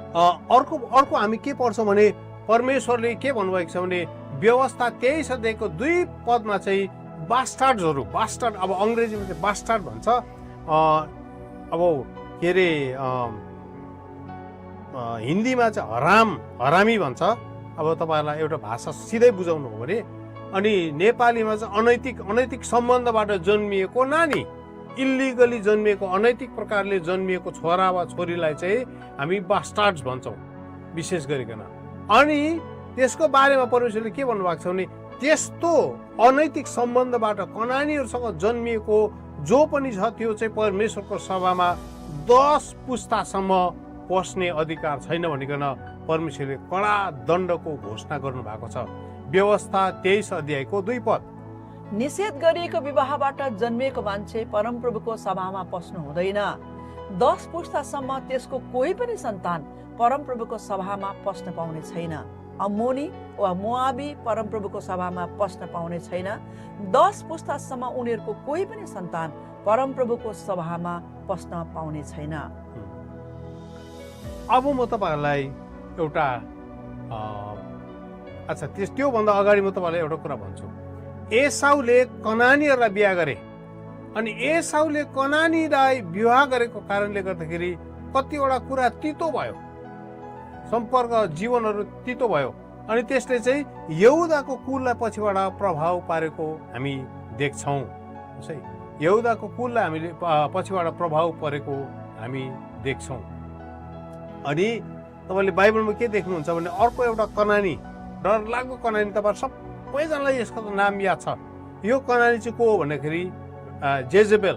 अर्को हामी के पढ्छौँ भने परमेश्वरले के भन्नुभएको छ भने व्यवस्था 23 अध्यायको 2 पदमा चाहिँ बास्टार्डहरू, बास्टार्ड अब अङ्ग्रेजीमा चाहिँ बास्टार्ड भन्छ, अब के अरे हिन्दीमा चाहिँ हरामी भन्छ। अब तपाईँहरूलाई एउटा भाषा सिधै बुझाउनु हो भने, अनि नेपालीमा चाहिँ अनैतिक सम्बन्धबाट जन्मिएको नानी, इल्लिगली जन्मिएको अनैतिक प्रकारले जन्मिएको छोरा वा छोरीलाई चाहिँ हामी बास्टार्ड्स भन्छौँ विशेष गरिकन। अनि त्यसको बारेमा परमेश्वरले के भन्नुभएको छ भने त्यस्तो अनैतिक सम्बन्धबाट कनानीहरूसँग जन्मिएको जो पनि छ त्यो चाहिँ परमेश्वरको सभामा 10 पुस्तासम्म पस्ने अधिकार छैन भनिकन परमेश्वरले कडा दण्डको घोषणा गर्नु भएको छ। व्यवस्था 23 अध्यायको 2 पद। निषेध गरिएको विवाहबाट जन्मिएको मान्छे परमप्रभुको सभामा पस्नु हुँदैन। 10 पुस्तासम्म त्यसको कोही पनि सन्तान परमप्रभुको सभामा पस्न पाउने छैन। अम्मोनी वा मोआबी परमप्रभुको सभामा पस्न पाउने छैन। 10 पुस्तासम्म उनीहरूको कोही पनि सन्तान परमप्रभुको सभामा पस्न पाउने छैन। अब म तपाईँहरूलाई एउटा अच्छा त्योभन्दा अगाडि म तपाईँलाई एउटा कुरा भन्छु। एसाउले कनानीहरूलाई बिहा गरे अनि एसाउले कनानीलाई विवाह गरेको कारणले गर्दाखेरि कतिवटा कुरा तितो भयो, सम्पर्क जीवनहरू तितो भयो अनि त्यसले चाहिँ यहुदाको कुललाई पछिबाट प्रभाव पारेको हामी देख्छौँ। है, यहुदाको कुललाई हामीले पछिबाट प्रभाव परेको हामी देख्छौँ। अनि तपाईँले बाइबलमा के देख्नुहुन्छ भने अर्को एउटा कनानी, डरलाग्दो कनानी, तपाईँहरू सबैजनालाई यसको नाम याद छ। यो कनानी चाहिँ को हो भन्दाखेरि जेजेबेल।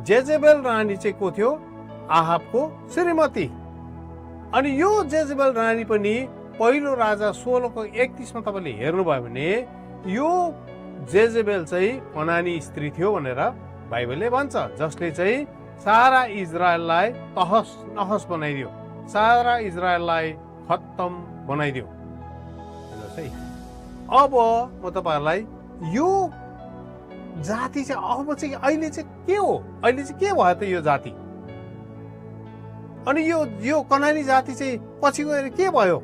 जेजेबेल रानी चाहिँ को थियो? आहाबको श्रीमती। अनि यो जेजेबेल रानी पनि पहिलो राजा 16:31 तपाईँले हेर्नुभयो भने यो जेजेबेल चाहिँ कनानी स्त्री थियो भनेर बाइबलले भन्छ, जसले चाहिँ सारा इजरायललाई तहस नहस बनाइदियो, सारा इजरायललाई खत्तम बनाइदियो। अब म तपाईँहरूलाई यो जाति चाहिँ अब चाहिँ अहिले चाहिँ के हो, अहिले चाहिँ के भयो त यो जाति? अनि यो कनानी जाति चाहिँ पछि गएर के भयो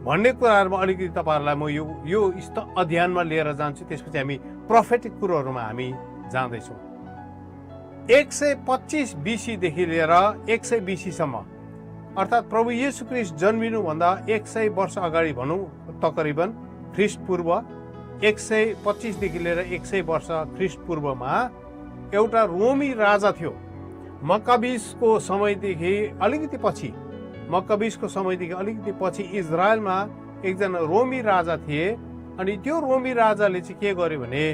भन्ने कुराहरूमा अलिकति तपाईँहरूलाई म यो अध्ययनमा लिएर जान्छु। त्यसपछि हामी प्रोफेटिक कुरोहरूमा हामी जाँदैछौँ। 125 BC देखि लिएर 100 BC सम्म, अर्थात् प्रभु येशू ख्रीष्ट जन्मिनुभन्दा 100 वर्ष अगाडि भनौँ तकरिबन ख्रीष्ट पूर्व 125 देखि लिएर 100 वर्ष ख्रीष्ट पूर्वमा एउटा रोमी राजा थियो। मक्काबीसको समयदेखि अलिकति पछि इजरायलमा एकजना रोमी राजा थिए। अनि त्यो रोमी राजाले चाहिँ के गर्यो भने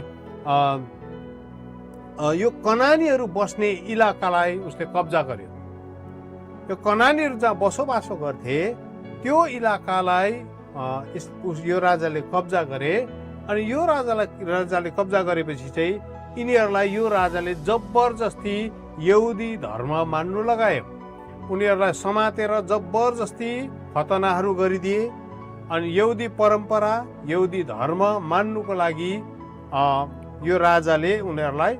यो कनानीहरू बस्ने इलाकालाई उसले कब्जा गर्यो। यो कनानीहरू जहाँ बसोबासो गर्थे त्यो इलाकालाई यो राजाले कब्जा गरे। अनि यो राजाले कब्जा गरेपछि चाहिँ यिनीहरूलाई यो राजाले जबरजस्ती यहुदी धर्म मान्नु लगायो। उनीहरूलाई समातेर जबरजस्ती खतनाहरू गरिदिए। अनि यहुदी परम्परा, यहुदी धर्म मान्नुको लागि यो राजाले उनीहरूलाई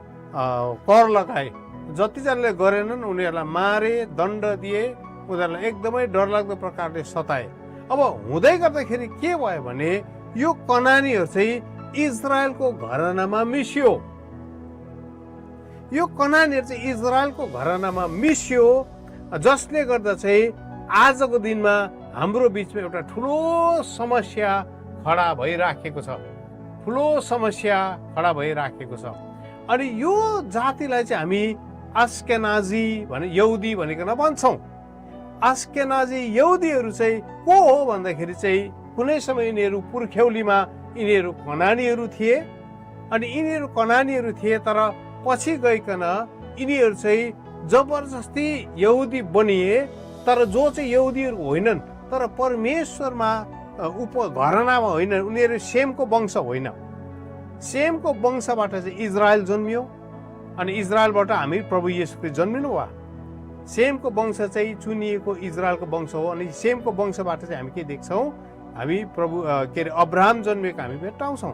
कर लगाए। जतिजनाले गरेनन् उनीहरूलाई मारे, दण्ड दिए, उनीहरूलाई एकदमै डरलाग्दो प्रकारले सताए। अब हुँदै गर्दाखेरि के भयो भने यो कनानीहरू चाहिँ इजरायलको घरानामा मिसियो। यो कनानीहरू चाहिँ इजरायलको घरानामा मिसियो, जसले गर्दा चाहिँ आजको दिनमा हाम्रो बिचमा एउटा ठुलो समस्या खडा भइराखेको छ। अनि यो जातिलाई चाहिँ हामी आस्केनाजी भने यहुदी भनिकन भन्छौँ। आस्केनाजी यहुदीहरू चाहिँ को हो भन्दाखेरि चाहिँ कुनै समय यिनीहरू पुर्ख्यौलीमा यिनीहरू कनानीहरू थिए। अनि यिनीहरू कनानीहरू थिए, तर पछि गइकन यिनीहरू चाहिँ जबरजस्ती यहुदी बनिए। तर जो चाहिँ यहुदीहरू होइनन्, तर परमेश्वरमा घरानामा होइनन्, उनीहरू सेमको वंश होइन। सेमको वंशबाट चाहिँ इजरायल जन्मियो। अनि इजरायलबाट हामी प्रभु येशू ख्रीष्ट जन्मिनु भयो। सेमको वंश चाहिँ चुनिएको इजरायलको वंश हो। अनि सेमको वंशबाट चाहिँ हामी के देख्छौँ? हामी अब्राहम जन्मिएको हामी भेट्टाउँछौँ।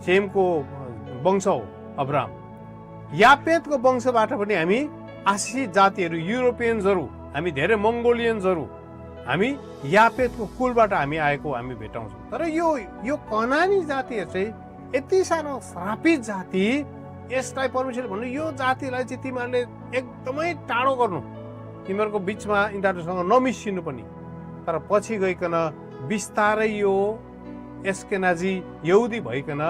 सेमको वंश हो अब्राहम। यापेतको वंशबाट पनि हामी आशिषित जातिहरू, युरोपियन्सहरू, हामी धेरै मङ्गोलियन्सहरू, हामी यापेतको कुलबाट हामी आएको हामी भेट्टाउँछौँ। तर यो कनानी जातिहरू चाहिँ यति सानो श्रापित जाति, यसलाई परमेश्वरले भन्नु यो जातिलाई चाहिँ तिमीहरूले एकदमै टाढो गर्नु, तिमीहरूको बिचमा यिनीहरूसँग नमिसिनु पनि। तर पछि गइकन बिस्तारै यो एस्केनाजी यहुदी भइकन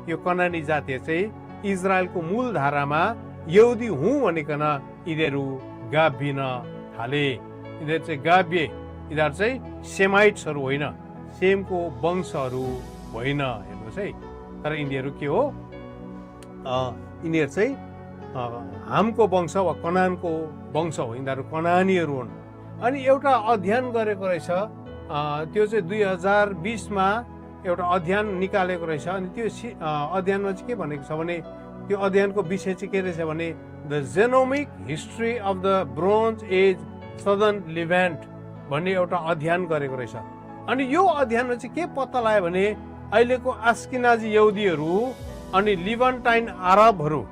यो कनानी जातिहरू चाहिँ इजरायलको मूल धारामा यहुदी हुँ भनिकन यिनीहरू गाभिन थाले। यिनीहरू चाहिँ गाभिए। यिनीहरू चाहिँ सेमाइट्सहरू होइन, सेमको वंशहरू होइन। हेर्नुहोस् है, तर यिनीहरू के हो? यिनीहरू चाहिँ हामको वंश वा कनानको वंश हो। यिनीहरू कनानीहरू हुन्। अनि एउटा अध्ययन गरेको रहेछ, त्यो चाहिँ 2020मा एउटा अध्ययन निकालेको रहेछ। अनि त्यो अध्ययनमा चाहिँ के भनेको छ भने, त्यो अध्ययनको विषय चाहिँ के रहेछ भने the genomic history of the bronze age southern Levant भन्ने एउटा अध्ययन गरेको रहेछ। अनि यो अध्ययनमा चाहिँ के पत्ता लाग्यो भने अहिलेको आस्किनाजी यहुदीहरू अनि लिभन्टाइन अरबहरू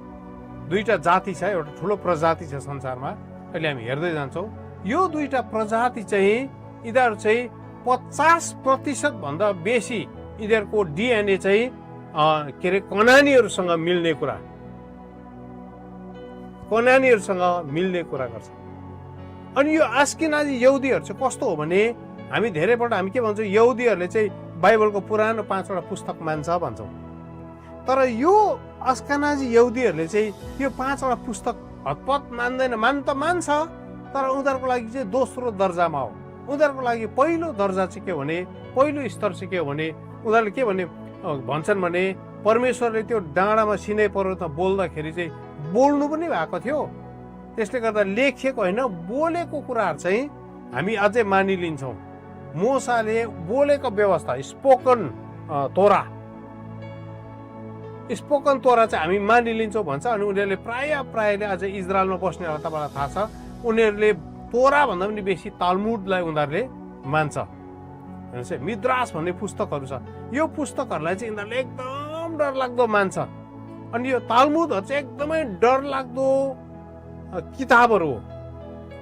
दुईटा जाति छ, एउटा ठुलो प्रजाति छ संसारमा, अहिले हामी हेर्दै जान्छौँ। यो दुईटा प्रजाति चाहिँ यिनीहरू चाहिँ 50% भन्दा बेसी यिनीहरूको डिएनए चाहिँ के अरे कनानीहरूसँग मिल्ने कुरा गर्छ। अनि यो आस्किनाजी यहुदीहरू चाहिँ कस्तो हो भने हामी धेरैपल्ट हामी के भन्छौँ, यहुदीहरूले चाहिँ बाइबलको पुरानो 5वटा पुस्तक मान्छ भन्छौँ। तर यो आस्किनाजी यहुदीहरूले चाहिँ यो 5वटा पुस्तक हतपत मान्दैन। मान मान्छ, तर उनीहरूको लागि चाहिँ दोस्रो दर्जामा हो। उनीहरूको लागि पहिलो दर्जा चाहिँ के हो भने, पहिलो स्तर चाहिँ के हो भने उनीहरूले के भन्छन् भने परमेश्वरले त्यो डाँडामा सिनै पर्वतमा बोल्दाखेरि चाहिँ बोल्नु पनि भएको थियो। त्यसले गर्दा लेखिएको होइन, बोलेको कुराहरू चाहिँ हामी अझै मानिलिन्छौँ। मोसाले बोलेको व्यवस्था स्पोकन तोरा चाहिँ हामी मानिलिन्छौँ भन्छ। अनि उनीहरूले प्रायःले अझै इजरायलमा बस्नेहरूलाई तपाईँलाई थाहा छ, उनीहरूले तोरा भन्दा पनि बेसी तालमुडलाई उनीहरूले मान्छ। मिद्रास भन्ने पुस्तकहरू छ, यो पुस्तकहरूलाई चाहिँ यिनीहरूले एकदम डरलाग्दो मान्छ। अनि यो तालमुदहरू चाहिँ एकदमै डरलाग्दो किताबहरू हो।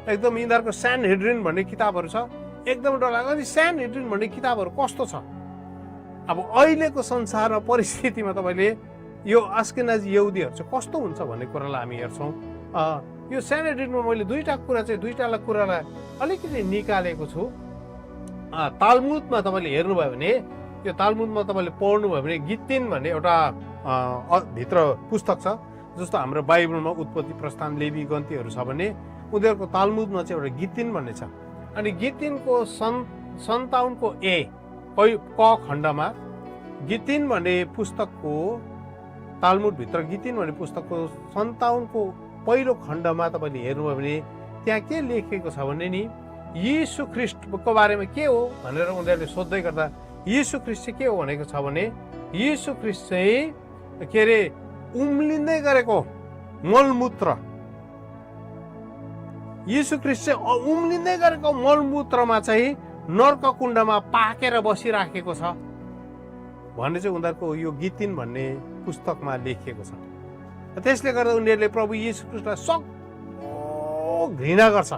एकदम यिनीहरूको स्यानहेड्रिन भन्ने किताबहरू छ, एकदम डरलाग्दो। अनि स्यानहेड्रिन भन्ने किताबहरू कस्तो छ, अब अहिलेको संसारमा परिस्थितिमा तपाईँले यो आस्किनाजी यहुदीहरू चाहिँ कस्तो हुन्छ भन्ने कुरालाई हामी हेर्छौँ। यो स्यानहेड्रिनमा मैले दुईटालाई कुरालाई अलिकति निकालेको छु। तालमुदमा तपाईँले हेर्नुभयो भने, यो तालमुदमा तपाईँले पढ्नुभयो भने गित्तिन भन्ने एउटा भित्र पुस्तक छ। जस्तो हाम्रो बाइबलमा उत्पत्ति, प्रस्थान, लेवी, गन्तीहरू छ भने उनीहरूको तालमुदमा चाहिँ एउटा गित्तिन भन्ने छ। अनि गित्तिनको 57को क खण्डमा गित्तिन भन्ने पुस्तकको तालमुदभित्र गित्तिन भन्ने पुस्तकको 57को पहिलो खण्डमा तपाईँले हेर्नुभयो भने त्यहाँ के लेखिएको छ भने नि यीशु ख्रिस्टको बारेमा के हो भनेर उनीहरूले सोध्दै गर्दा यीशु ख्रिस्ट चाहिँ के हो भनेको छ भने यीशु ख्रिस्ट चाहिँ के अरे उम्लिँदै गरेको मलमूत्र, यीशु ख्रिस्ट चाहिँ उम्लिँदै गरेको मलमूत्रमा चाहिँ नर्क कुण्डमा पाकेर बसिराखेको छ भन्ने चाहिँ उनीहरूको यो गित्तिन भन्ने पुस्तकमा लेखिएको छ। त्यसले गर्दा उनीहरूले प्रभु यीशु ख्रिस्टलाई सक्दो घृणा गर्छ।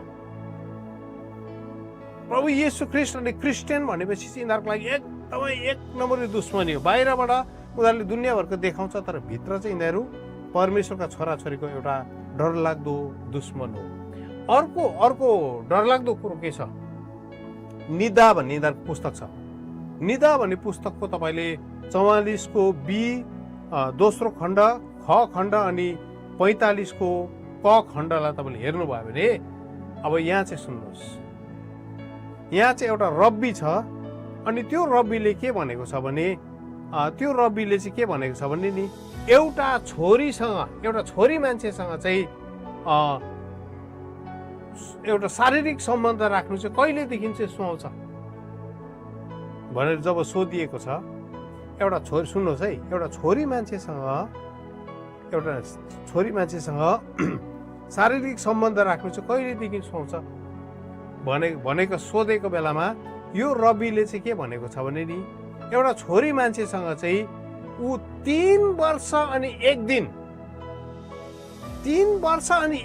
प्रभु यीशु ख्रिस्ट अनि क्रिस्चियन भनेपछि यिनीहरूको लागि एकदमै एक नम्बरी दुश्मनी हो। बाहिरबाट उनीहरूले दुनियाँभरको देखाउँछ, तर भित्र चाहिँ यिनीहरू परमेश्वरका छोराछोरीको एउटा डरलाग्दो दुश्मन हो। अर्को डरलाग्दो कुरो के छ, निदा भन्ने यिनीहरूको पुस्तक छ। निदा भन्ने पुस्तकको तपाईँले 44को बी दोस्रो खण्ड, ख खण्ड अनि 45को क खण्डलाई तपाईँले हेर्नुभयो भने अब यहाँ चाहिँ सुन्नुहोस्, यहाँ चाहिँ एउटा रब्बी छ। अनि त्यो रब्बीले के भनेको छ भने त्यो रब्बीले चाहिँ के भनेको छ भने नि एउटा छोरी मान्छेसँग चाहिँ एउटा शारीरिक सम्बन्ध राख्नु चाहिँ कहिलेदेखि चाहिँ सुहाउँछ भनेर जब सोधिएको छ, एउटा छोरी, सुन्नुहोस् है, एउटा छोरी मान्छेसँग शारीरिक सम्बन्ध राख्नु चाहिँ कहिलेदेखि सुहाउँछ भनेको सोधेको बेलामा यो रब्बीले चाहिँ के भनेको छ भने नि एउटा छोरी मान्छेसँग चाहिँ ऊ 3 वर्ष अनि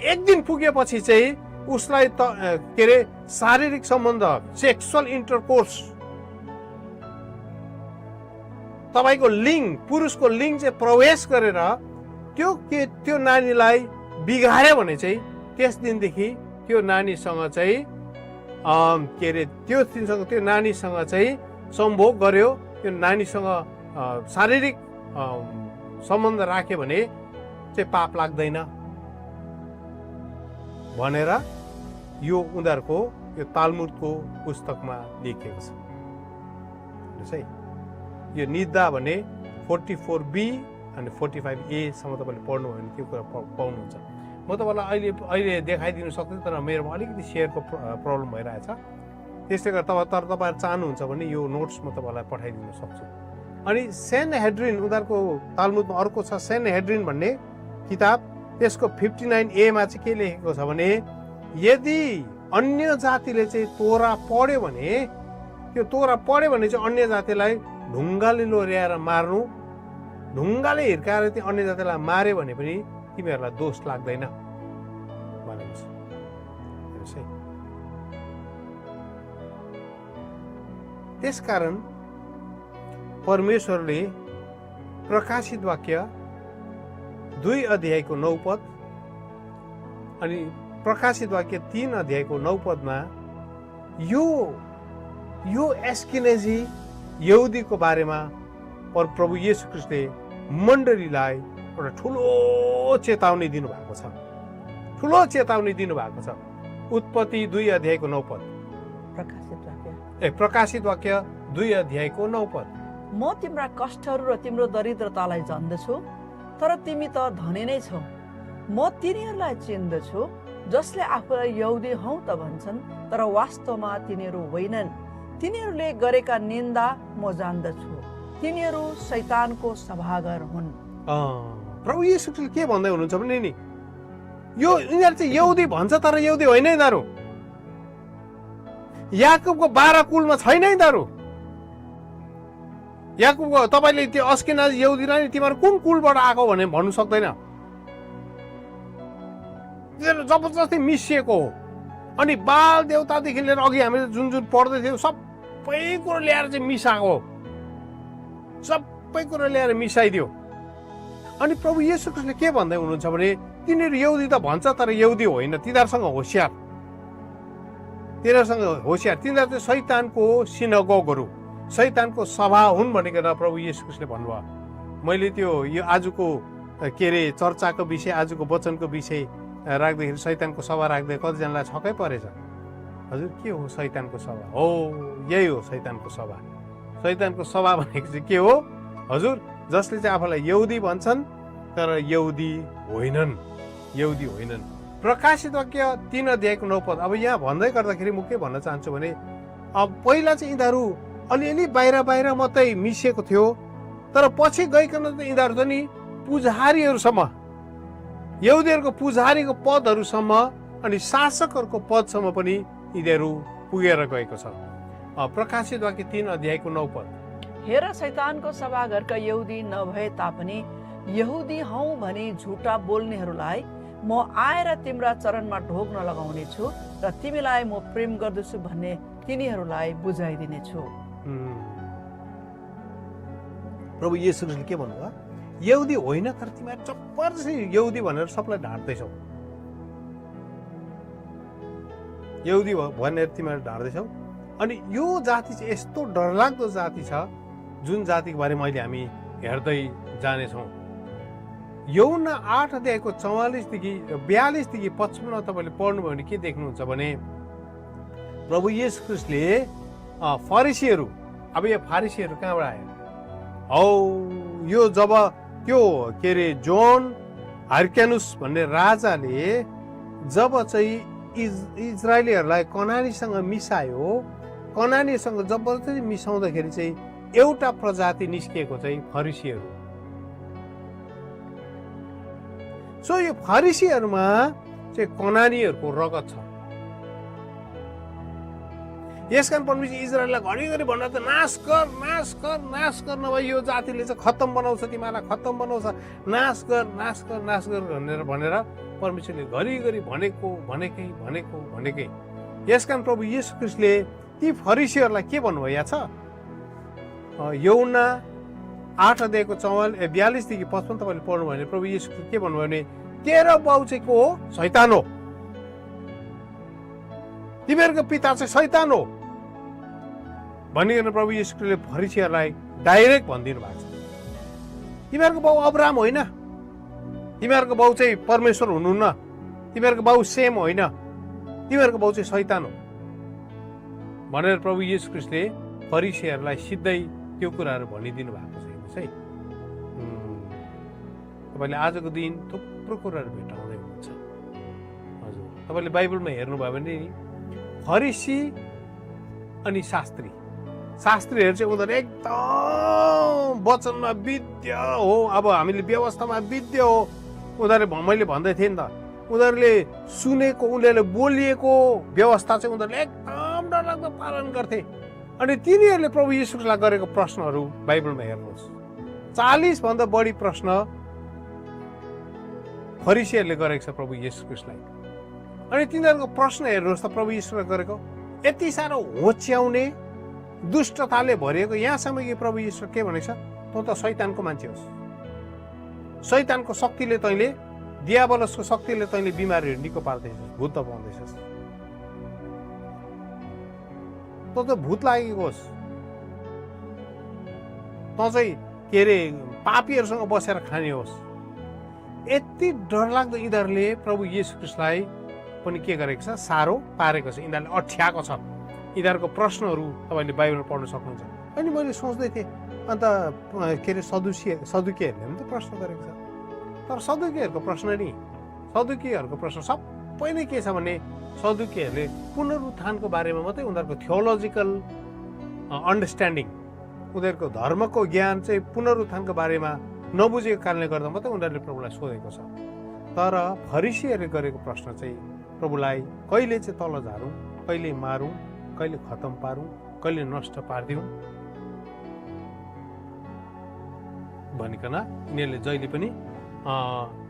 1 दिन पुगेपछि चाहिँ उसलाई के अरे शारीरिक सम्बन्ध, सेक्सुअल इन्टरकोर्स, तपाईको लिङ्ग, पुरुषको लिङ्ग चाहिँ प्रवेश गरेर त्यो नानीलाई बिगार्यो भने चाहिँ त्यस दिनदेखि त्यो नानीसँग चाहिँ के अरे त्यो नानीसँग चाहिँ सम्भोग गर्यो, त्यो नानीसँग शारीरिक सम्बन्ध राख्यो भने चाहिँ पाप लाग्दैन भनेर यो उनीहरूको यो तालमुदको पुस्तकमा लेखिएको छ। है, यो निदा भने 44B अनि 45A सम्म तपाईँले पढ्नुभयो भने त्यो कुरा पाउनुहुन्छ। म तपाईँलाई अहिले देखाइदिनु सक्छु, तर मेरोमा अलिकति सेयरको प्रब्लम भइरहेछ। त्यसले गर्दा तपाईँहरू चाहनुहुन्छ भने यो नोट्स म तपाईँलाई पठाइदिन सक्छु। अनि स्यानहेड्रिन उनीहरूको तालमुदमा अर्को छ, स्यानहेड्रिन भन्ने किताब। त्यसको 59A चाहिँ के लेखेको छ भने यदि अन्य जातिले चाहिँ तोरा पढ्यो भने त्यो तोरा पढ्यो भने चाहिँ अन्य जातिलाई ढुङ्गाले लोर्याएर मार्नु, ढुङ्गाले हिर्काएर त्यो अन्य जातिलाई मार्यो भने पनि तिमीहरूलाई दोष लाग्दैन भनेको छ। हेर्नुहोस् है, त्यसकारण परमेश्वरले प्रकाशित वाक्य 2 अध्यायको 9 पद अनि प्रकाशित वाक्य 3 अध्यायको 9 पदमा यो एस्किनेजी यहुदीको बारेमा प्रभु येशू ख्रीष्टले मण्डलीलाई एउटा ठुलो चेतावनी दिनुभएको छ। ठुलो चेतावनी दिनुभएको छ। उत्पत्ति 2 अध्यायको 9 पद, प्रकाशित वाक्य 2 अध्यायको 9 पद। म तिम्रा कष्टहरू र तिम्रो दरिद्रतालाई जान्दछु, तर तिमी त धनी नै छौ। म तिनीहरूलाई चिन्दछु जसले आफूलाई यहुदी हौ त भन्छन्, तर वास्तवमा तिनीहरू होइनन्। तिनीहरूले गरेका निन्दा म जान्दछु। तिनीहरू शैतानको सभागार हुन्। प्रभु येशूले के भन्दै हुनुहुन्छ भने नि, यो यिनीहरू चाहिँ यहुदी भन्छ तर यहुदी होइन यिनीहरू। याकुबको 12 कुलमा छैन यिनीहरू। याकुबको तपाईले त्यो अस्केनाज यहुदीलाई तिमीहरू कुन कुलबाट आएको भने भन्नु सक्दैन। तिनीहरू जबरजस्ती मिसिएको हो। अनि बाल देवतादेखि लिएर अघि हामीले जुन जुन पढ्दै थियौँ सबै कुरो ल्याएर चाहिँ मिसाएको, सबै कुरो ल्याएर मिसाइदियो। अनि प्रभु येशू ख्रीष्टले के भन्दै हुनुहुन्छ भने तिनीहरू यहुदी त भन्छ तर यहुदी होइन, तिनीहरूसँग होसियार, तिनीहरू चाहिँ शैतानको सिनागोगहरू, शैतानको सभा हुन् भनेर प्रभु येशू ख्रीष्टले भन्नुभयो। मैले त्यो यो आजको के अरे चर्चाको विषय, आजको वचनको विषय राख्दाखेरि शैतानको सभा राख्दै कतिजनालाई छक्कै परेछ। हजुर के हो शैतानको सभा? हो, यही हो शैतानको सभा। शैतानको सभा भनेको चाहिँ के हो? हजुर जसले चाहिँ आफूलाई यहुदी भन्छन् तर यहुदी होइनन्, यहुदी होइनन्। प्रकाशित वाक्य 3 अध्यायको 9 पद। अब यहाँ भन्दै गर्दाखेरि म के भन्न चाहन्छु भने अब पहिला चाहिँ यिनीहरू अलिअलि बाहिर मात्रै मिसिएको थियो, तर पछि गइकन त यिनीहरू त नि पुजारीहरूसम्म, यहुदीहरूको पुजारीको पदहरूसम्म अनि शासकहरूको पदसम्म पनि यिनीहरू पुगेर गएको छ। प्रकाशित वाक्य 3 अध्यायको 9 पद। हेर, शैतानको सभाघरका यहुदी नभए तापनि यहुदी हौ भनी झुटा बोल्नेहरूलाई म आएर तिम्रा चरणमा ढोग्न लगाउने छु र तिमीलाई म प्रेम गर्दछु भन्ने तिनीहरूलाई बुझाइदिनेछु। प्रभु येशूले के भन्नुभयो? यहुदी होइन तर तिमीहरू जबरजस्ती यहुदी भनेर सबलाई ढाँट्दैछौ, यहुदी भनेर तिमीहरू ढाँट्दैछौ। अनि यो जाति चाहिँ यस्तो डरलाग्दो जाति छ जुन जातिको बारेमा अहिले हामी हेर्दै जानेछौँ। यूहन्ना 8 अध्यायको 44देखि 42देखि 55 तपाईँले पढ्नुभयो भने के देख्नुहुन्छ भने प्रभु येशू ख्रीष्टले फरिसीहरू, अब यो फरिसीहरू कहाँबाट आयो? हौ यो जब त्यो के अरे जोन हर्क्यानुस भन्ने राजाले जब चाहिँ इजरायलीहरूलाई कनानीसँग मिसायो, कनानीसँग जबरजस्ती मिसाउँदाखेरि चाहिँ एउटा प्रजाति निस्किएको चाहिँ फरिसीहरू। सो यो फरिसीहरूमा चाहिँ कनानीहरूको रगत छ। यसकारण परमेश्वर इजरायललाई घरिघरि भन्दा त नाश कर नाश कर नाश कर, नभए यो जातिले चाहिँ खत्तम बनाउँछ, तिमीलाई खत्तम बनाउँछ, नाश कर नाश कर नाश कर भनेर परमेश्वरले घरिघरि भनेकै। यसकारण प्रभु येशू ख्रीष्टले ती फरिसीहरूलाई के भन्नुभएको छ? यूहन्ना 8 अध्यायको 42देखि 55 तपाईँले पढ्नुभयो भने प्रभु येशू के भन्नुभयो भने तेरो बाउ चाहिँ को हो? शैतान हो, तिमीहरूको पिता चाहिँ शैतान हो भनिकन प्रभु येशूले फरिसीहरूलाई डाइरेक्ट भनिदिनु भएको छ। तिमीहरूको बाउ अब्राहम होइन, तिमीहरूको बाउ चाहिँ परमेश्वर हुनुहुन्न, तिमीहरूको बाउ सेम होइन, तिमीहरूको बाउ चाहिँ शैतान हो भनेर प्रभु येशू ख्रीष्टले फरिसीहरूलाई सिधै त्यो कुराहरू भनिदिनु भएको छ। हेर्नुहोस् है, तपाईँले आजको दिन थुप्रो कुराहरू भेटाउँदै हुनुहुन्छ। हजुर तपाईँले बाइबलमा हेर्नुभयो भने फरिसी अनि शास्त्रीहरू चाहिँ उनीहरू एकदम वचनमा विद्ध हो। अब हामीले व्यवस्थामा विद्ध हो। उनीहरूले मैले भन्दै थिएँ नि त, उनीहरूले सुनेको, उनीहरूले बोलिएको व्यवस्था चाहिँ उनीहरूले एकदम डरलाग्दो पालन गर्थे। अनि तिनीहरूले प्रभु येशू ख्रिस्टलाई गरेको प्रश्नहरू बाइबलमा हेर्नुहोस्, 40 भन्दा बढी प्रश्न फरिसीहरूले गरेको छ प्रभु येशू ख्रिस्टलाई। अनि तिनीहरूको प्रश्न हेर्नुहोस् त प्रभु येशूले गरेको, यति साह्रो होच्याउने दुष्टताले भरिएको, यहाँसम्म कि प्रभु येशू के भनेको छ, तँ त शैतानको मान्छे होस्, शैतानको शक्तिले तैँले, दियाबलसको शक्तिले तैँले बिमारीहरू निको पार्दैछस्, भूत पाउँदैछस्, तँ त भूत लागेको होस्, तँ चाहिँ के अरे पापीहरूसँग बसेर खाने होस्। यति डरलाग्दो यिनीहरूले प्रभु येशू ख्रिस्टलाई पनि के गरेको छ, साह्रो पारेको छ, यिनीहरूले अठ्याएको छ। यिनीहरूको प्रश्नहरू तपाईँले बाइबल पढ्न सक्नुहुन्छ। अनि मैले सोच्दै थिएँ, अन्त के अरे सदुकीहरूले पनि त प्रश्न गरेको छ, तर सदुकीहरूको प्रश्न नि, सदुकीहरूको प्रश्न सबै नै के छ भने, सदुकीहरूले पुनरुत्थानको बारेमा मात्रै उनीहरूको थियोलोजिकल अन्डरस्ट्यान्डिङ, उनीहरूको धर्मको ज्ञान चाहिँ पुनरुत्थानको बारेमा नबुझेको कारणले गर्दा मात्रै उनीहरूले प्रभुलाई सोधेको छ। तर फरिसीहरूले गरेको प्रश्न चाहिँ प्रभुलाई कहिले चाहिँ तल झारौँ, कहिले मारौँ, कहिले खतम पारौँ, कहिले नष्ट पारिदिउँ भनिकन यिनीहरूले जहिले पनि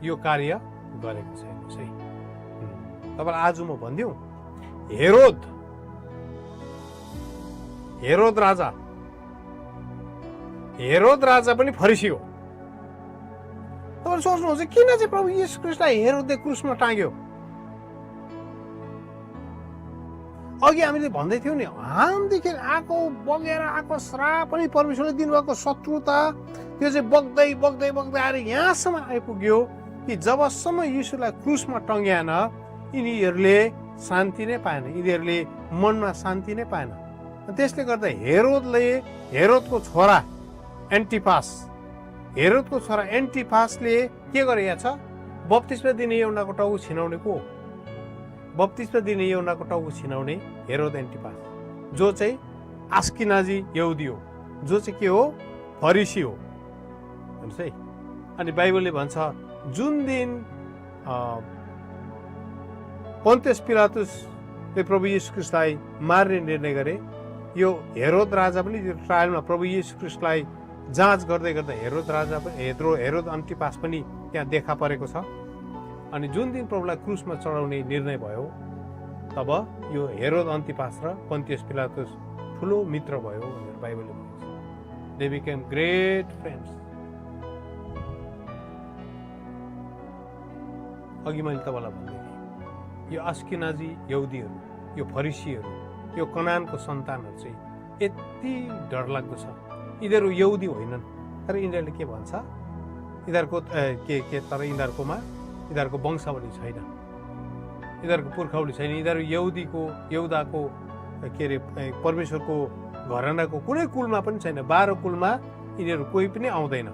यो कार्य गरेको छ। हेर्नुहोस् है, तपाईँलाई आज म भनिदिउँ, हेरोद राजा पनि फरिसी हो। तपाईँले सोच्नुहुन्छ किन चाहिँ प्रभु येशू ख्रिस्टलाई हेरोदले क्रुसमा टाँग्यो? अघि हामीले भन्दै थियौँ नि, हामदेखि आएको बगेर आएको श्राप पनि परमेश्वरले दिनुभएको शत्रुता, त्यो चाहिँ बग्दै बग्दै बग्दै आएर यहाँसम्म आइपुग्यो कि जबसम्म यीशुलाई क्रुसमा टङ्ग्याएन यिनीहरूले शान्ति नै पाएन, यिनीहरूले मनमा शान्ति नै पाएन। त्यसले गर्दा हेरोदको छोरा एन्टिपासले के गरेको छ, बप्तिस्मा दिने यूहन्नाको टाउको छिनाउने को? बप्तिस्मा दिने यूहन्नाको टाउको छिनाउने हेरोद एन्टिपास, जो चाहिँ आस्किनाजी यहुदी हो, जो चाहिँ के हो, फरिसी हो। हेर्नुहोस् है, अनि बाइबलले भन्छ जुन दिन पन्तियस पिलातुसले प्रभु येशू ख्रिस्टलाई मार्ने निर्णय गरे, यो हेरोद राजा पनि त्यो ट्रायलमा प्रभु येशू ख्रिस्टलाई जाँच गर्दै गर्दा हेरोद अन्टिपास पनि त्यहाँ देखा परेको छ। अनि जुन दिन प्रभुलाई क्रुसमा चढाउने निर्णय भयो, तब यो हेरोद अन्टिपास र पन्तियस पिलातुस ठुलो मित्र भयो भनेर बाइबलले भन्छ। They became great friends. अघि मैले तपाईँलाई भन्दै थिएँ, यो आस्किनाजी यहुदीहरू, यो फरिसीहरू, यो कनानको सन्तानहरू चाहिँ यति डरलाग्दो छ। यिनीहरू यहुदी होइनन्, तर यिनीहरूले के भन्छ, यिनीहरूको तर यिनीहरूको वंशावली छैन, यिनीहरूको पुर्खावली छैन, यिनीहरू यहुदाको के अरे परमेश्वरको घरानाको कुनै कुलमा पनि छैन। 12 कुलमा यिनीहरू कोही पनि आउँदैन।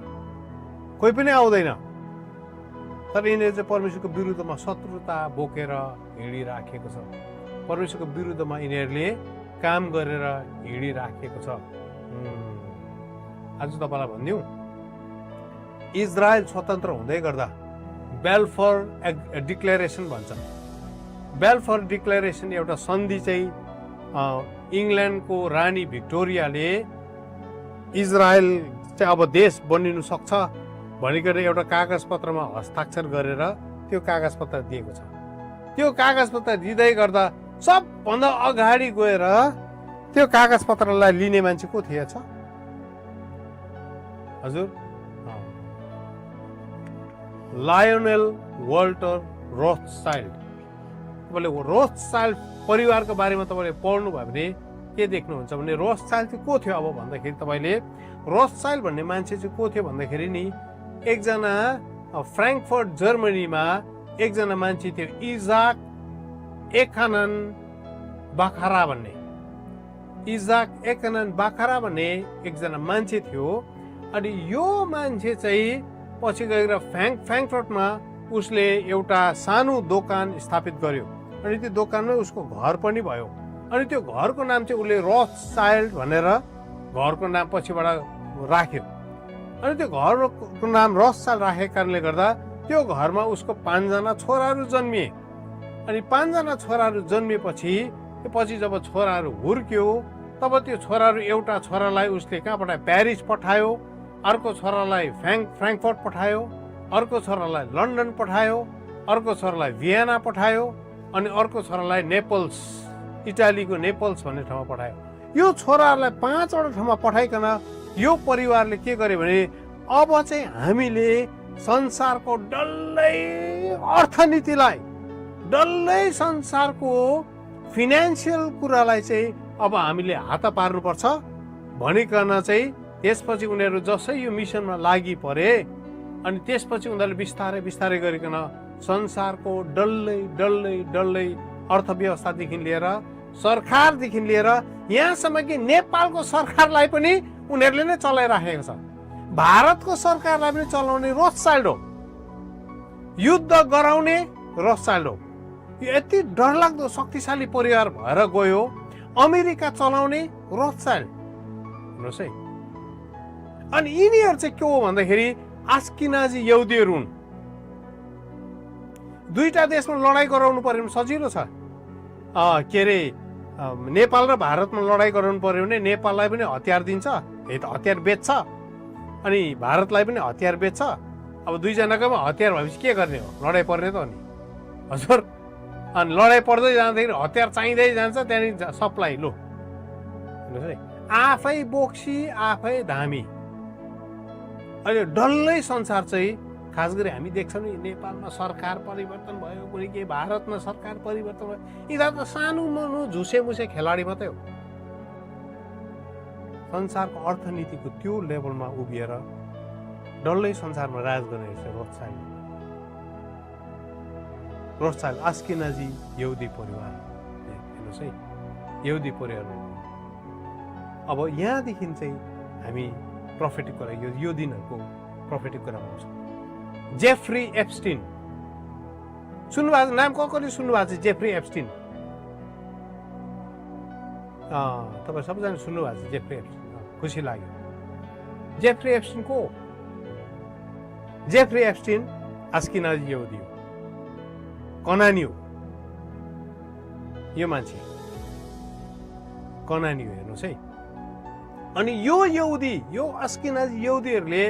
तर यिनीहरू चाहिँ परमेश्वरको विरुद्धमा शत्रुता बोकेर हिँडिराखेको छ। परमेश्वरको विरुद्धमा यिनीहरूले काम गरेर हिँडिराखेको छ। आज तपाईँलाई भनिदिउँ, इजरायल स्वतन्त्र हुँदै गर्दा बेलफोर डिक्लेरेसन भन्छ। बेलफोर डिक्लेरेसन एउटा सन्धि चाहिँ इङ्ल्यान्डको रानी भिक्टोरियाले इजरायल चाहिँ अब देश बनिनु सक्छ भनिकन एउटा कागज पत्रमा हस्ताक्षर गरेर त्यो कागज पत्र दिएको छ। त्यो कागज पत्र दिँदै गर्दा सबभन्दा अगाडि गएर त्यो कागज पत्रलाई लिने मान्छे को थिएछ? हजुर, लायोनेल वाल्टर रोथसाइल्ड। तपाईँले रोथसाइल्ड परिवारको बारेमा तपाईँले पढ्नुभयो भने के देख्नुहुन्छ भने, रोथसाइल्ड चाहिँ को थियो अब भन्दाखेरि, तपाईँले रोथसाइल्ड भन्ने मान्छे चाहिँ को थियो भन्दाखेरि नि, एकजना फ्र्याङ्कफर्ट जर्मनीमा एकजना मान्छे थियो, इजाक एकनन बाखरा भन्ने एकजना मान्छे थियो। अनि यो मान्छे चाहिँ पछि गएर फ्र्याङ्कफर्टमा उसले एउटा सानो दोकान स्थापित गर्यो। अनि त्यो दोकानमै उसको घर पनि भयो। अनि त्यो घरको नाम चाहिँ उसले रोथसाइल्ड भनेर घरको नाम पछिबाट राख्यो। अनि त्यो घरको नाम रोथसाइल्ड राखेको कारणले गर्दा त्यो घरमा उसको 5 जना छोराहरू जन्मिए। अनि 5 जना छोराहरू जन्मिएपछि जब छोराहरू हुर्क्यो तब त्यो छोराहरू एउटा छोरालाई उसले कहाँ पठायो, प्यारिस पठायो, अर्को छोरालाई फ्र्याङ्कफर्ट पठायो, अर्को छोरालाई लन्डन पठायो, अर्को छोरालाई भियना पठायो, अनि अर्को छोरालाई नेपल्स, इटालीको नेपल्स भन्ने ठाउँमा पठायो। यो छोराहरूलाई 5वटा ठाउँमा पठाइकन यो परिवारले के गर्यो भने अब चाहिँ हामीले संसारको डल्लै अर्थनीतिलाई, डल्लै संसारको फिनान्सियल कुरालाई चाहिँ अब हामीले हात पार्नुपर्छ भनिकन चाहिँ त्यसपछि उनीहरू जसै यो मिसनमा लागि परे अनि त्यसपछि उनीहरूले बिस्तारै बिस्तारै गरिकन संसारको डल्लै डल्लै डल्लै अर्थव्यवस्थादेखि लिएर सरकारदेखि लिएर यहाँसम्म कि नेपालको सरकारलाई पनि उनीहरूले नै चलाइराखेको छ। भारतको सरकारलाई पनि चलाउने रोथसाइल्ड हो, युद्ध गराउने रोथसाइल्ड हो। यो यति डरलाग्दो शक्तिशाली परिवार भएर गयो, अमेरिका चलाउने रोथसाइल्ड। हेर्नुहोस् है, अनि यिनीहरू चाहिँ के हो भन्दाखेरि आस्किनाजी यहुदीहरू हुन्। दुईटा देशमा लडाइँ गराउनु पर्यो भने सजिलो छ। के अरे नेपाल र भारतमा लडाइँ गराउनु पर्यो भने नेपाललाई पनि हतियार दिन्छ, हतियार बेच्छ, अनि भारतलाई पनि हतियार बेच्छ। अब दुईजनाकोमा हतियार भएपछि के गर्ने हो, लडाइँ पर्ने त हो नि हजुर। अनि लडाइँ पर्दै जाँदाखेरि हतियार चाहिँदै जान्छ, त्यहाँदेखि सप्लाई लो। हेर्नुहोस् है, आफै बोक्सी आफै धामी। अहिले डल्लै संसार चाहिँ खास गरी हामी देख्छौँ नि, नेपालमा सरकार परिवर्तन भयो, कुनै के भारतमा सरकार परिवर्तन भयो, यिनीहरू त सानो मनो झुसे मुसे खेलाडी मात्रै हो। संसारको अर्थनीतिको त्यो लेभलमा उभिएर डल्लै संसारमा राज गर्ने रहेछ रोथसाइल्ड, आस्किनाजी यहुदी परिवार। हेर्नुहोस् है, यहुदी परिवार। अब यहाँदेखि चाहिँ हामी प्रोफेटिक कुरा, यो दिनहरूको प्रोफेटिक कुरा पाउँछौँ। जेफ्री एप्स्टिन सुन्नुभएको नाम, कसले सुन्नुभएको छ जेफ्री एप्स्टिन? तपाईँ सबैजना सुन्नुभएको छ जेफ्री एप्स्टिन, खुसी लाग्यो। जेफ्री एप्स्टिन को? जेफ्री एप्स्टिन आस्किनाजी यहुदी हो, कनानी हो। यो मान्छे कनानी हो। हेर्नुहोस् है, अनि यो यहुदी, यो आस्किनाजी यहुदीहरूले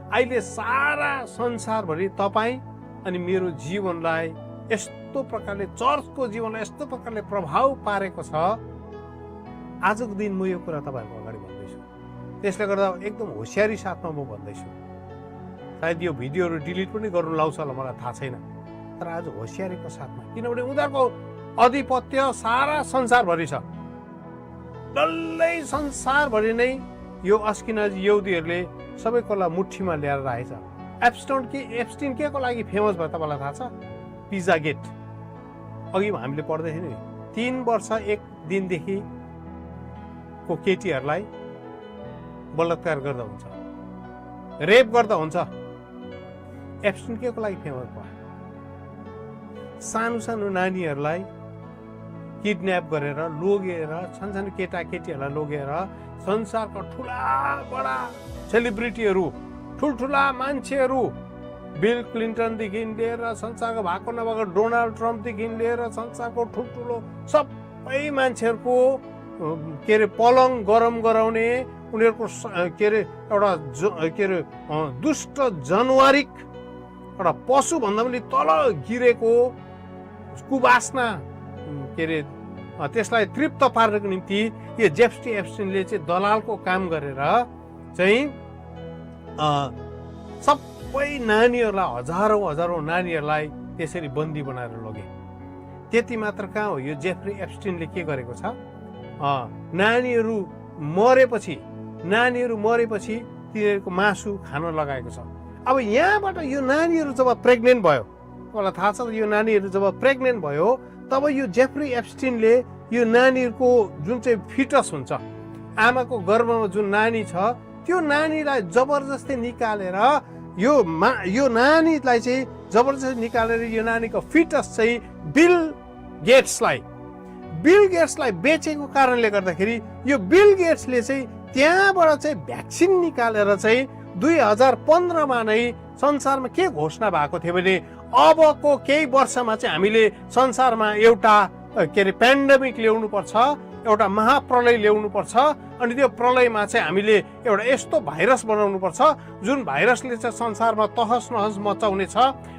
अहिले सारा संसारभरि तपाईँ अनि मेरो जीवनलाई यस्तो प्रकारले, चर्चको जीवनलाई यस्तो प्रकारले प्रभाव पारेको छ। आजको दिन म यो कुरा तपाईँहरूको अगाडि भन्दैछु, त्यसले गर्दा एकदम होसियारी साथमा म भन्दैछु। सायद यो भिडियोहरू डिलिट पनि गर्नु लाउँछ होला, मलाई थाहा छैन, तर आज होसियारीको साथमा, किनभने उनीहरूको आधिपत्य सारा संसारभरि छ। डल्लै संसारभरि नै यो आस्किनाजी यहुदीहरूले सबै कसलाई मुठीमा ल्याएर राखेछ। एप्स्टिन के को लागि फेमस भयो तपाईँलाई थाहा छ? Pizza gate. अघि हामीले पढ्दै थियौँ नि, 3 वर्ष 1 दिनदेखि को केटीहरूलाई बलात्कार गर्दा हुन्छ, रेप गर्दा हुन्छ। एप्स्टिन के को लागि फेमस भयो? सानो सानो नानीहरूलाई किडन्याप गरेर लगेर, सानो केटाकेटीहरूलाई लगेर संसारका ठुला बडा सेलिब्रिटीहरू, ठुल्ठुला मान्छेहरू, बिल क्लिन्टनदेखि लिएर संसारको भएको नभएको डोनाल्ड ट्रम्पदेखि लिएर संसारको ठुल्ठुलो सबै मान्छेहरूको के अरे पलङ गरम गराउने, उनीहरूको के अरे एउटा के अरे दुष्ट जनवारिक एउटा पशुभन्दा पनि तल गिरेको कुवासना के अरे त्यसलाई तृप्त पार्नको निम्ति यो जेफ्री एप्स्टिनले चाहिँ दलालको काम गरेर चाहिँ सबै नानीहरूलाई, हजारौँ नानीहरूलाई त्यसरी बन्दी बनाएर लगे। त्यति मात्र कहाँ हो, यो जेफ्री एप्स्टिनले के गरेको छ, नानीहरू मरेपछि तिनीहरूको मासु खान लगाएको छ। अब यहाँबाट यो नानीहरू जब प्रेग्नेन्ट भयो, मलाई थाहा छ यो नानीहरू जब प्रेग्नेन्ट भयो, तब यो जेफ्री एप्स्टिनले यो नानीहरूको जुन चाहिँ फिटस हुन्छ, आमाको गर्भमा जुन नानी छ, त्यो नानीलाई जबरजस्ती निकालेर यो नानीलाई चाहिँ जबरजस्ती निकालेर यो नानीको फिटस चाहिँ बिल गेट्सलाई बेचेको कारणले गर्दाखेरि यो बिल गेट्सले चाहिँ त्यहाँबाट चाहिँ भ्याक्सिन निकालेर चाहिँ 2015मा नै संसारमा के घोषणा भएको थियो भने अबको केही वर्षमा चाहिँ हामीले संसारमा एउटा के अरे पेन्डेमिक ल्याउनु पर्छ, एउटा महाप्रलय ल्याउनुपर्छ अनि त्यो प्रलयमा चाहिँ हामीले एउटा यस्तो भाइरस बनाउनुपर्छ जुन भाइरसले चाहिँ संसारमा तहस नहस मचाउने छ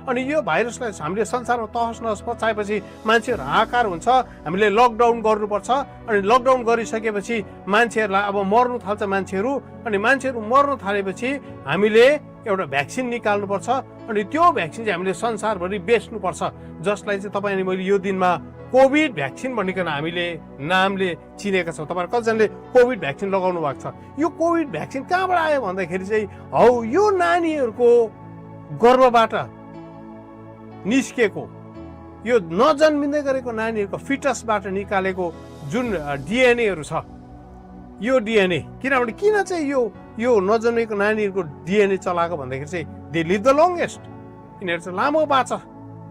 अनि यो भाइरसलाई हामीले संसारमा तहस नहस मचाएपछि मान्छेहरू हाहाकार हुन्छ हामीले लकडाउन गर्नुपर्छ अनि लकडाउन गरिसकेपछि मान्छेहरूलाई अब मर्नु थाल्छ मान्छेहरू अनि मान्छेहरू मर्नु थालेपछि हामीले एउटा भ्याक्सिन निकाल्नुपर्छ अनि त्यो भ्याक्सिन चाहिँ हामीले संसारभरि बेच्नुपर्छ जसलाई चाहिँ तपाईँ अनि मैले यो दिनमा कोभिड भ्याक्सिन भनिकन हामीले नामले चिनेका छौँ। तपाईँहरू कतिजनाले कोभिड भ्याक्सिन लगाउनु भएको छ। यो कोभिड भ्याक्सिन कहाँबाट आयो भन्दाखेरि चाहिँ हौ यो नानीहरूको गर्भबाट निस्केको यो नजन्मिँदै गरेको नानीहरूको फिटसबाट निकालेको जुन डिएनएहरू छ यो डिएनए किनभने किन चाहिँ यो नजन्मेको नानीहरूको डिएनए चलाएको भन्दाखेरि चाहिँ दे लिभ द लङ्गेस्ट यिनीहरू चाहिँ लामो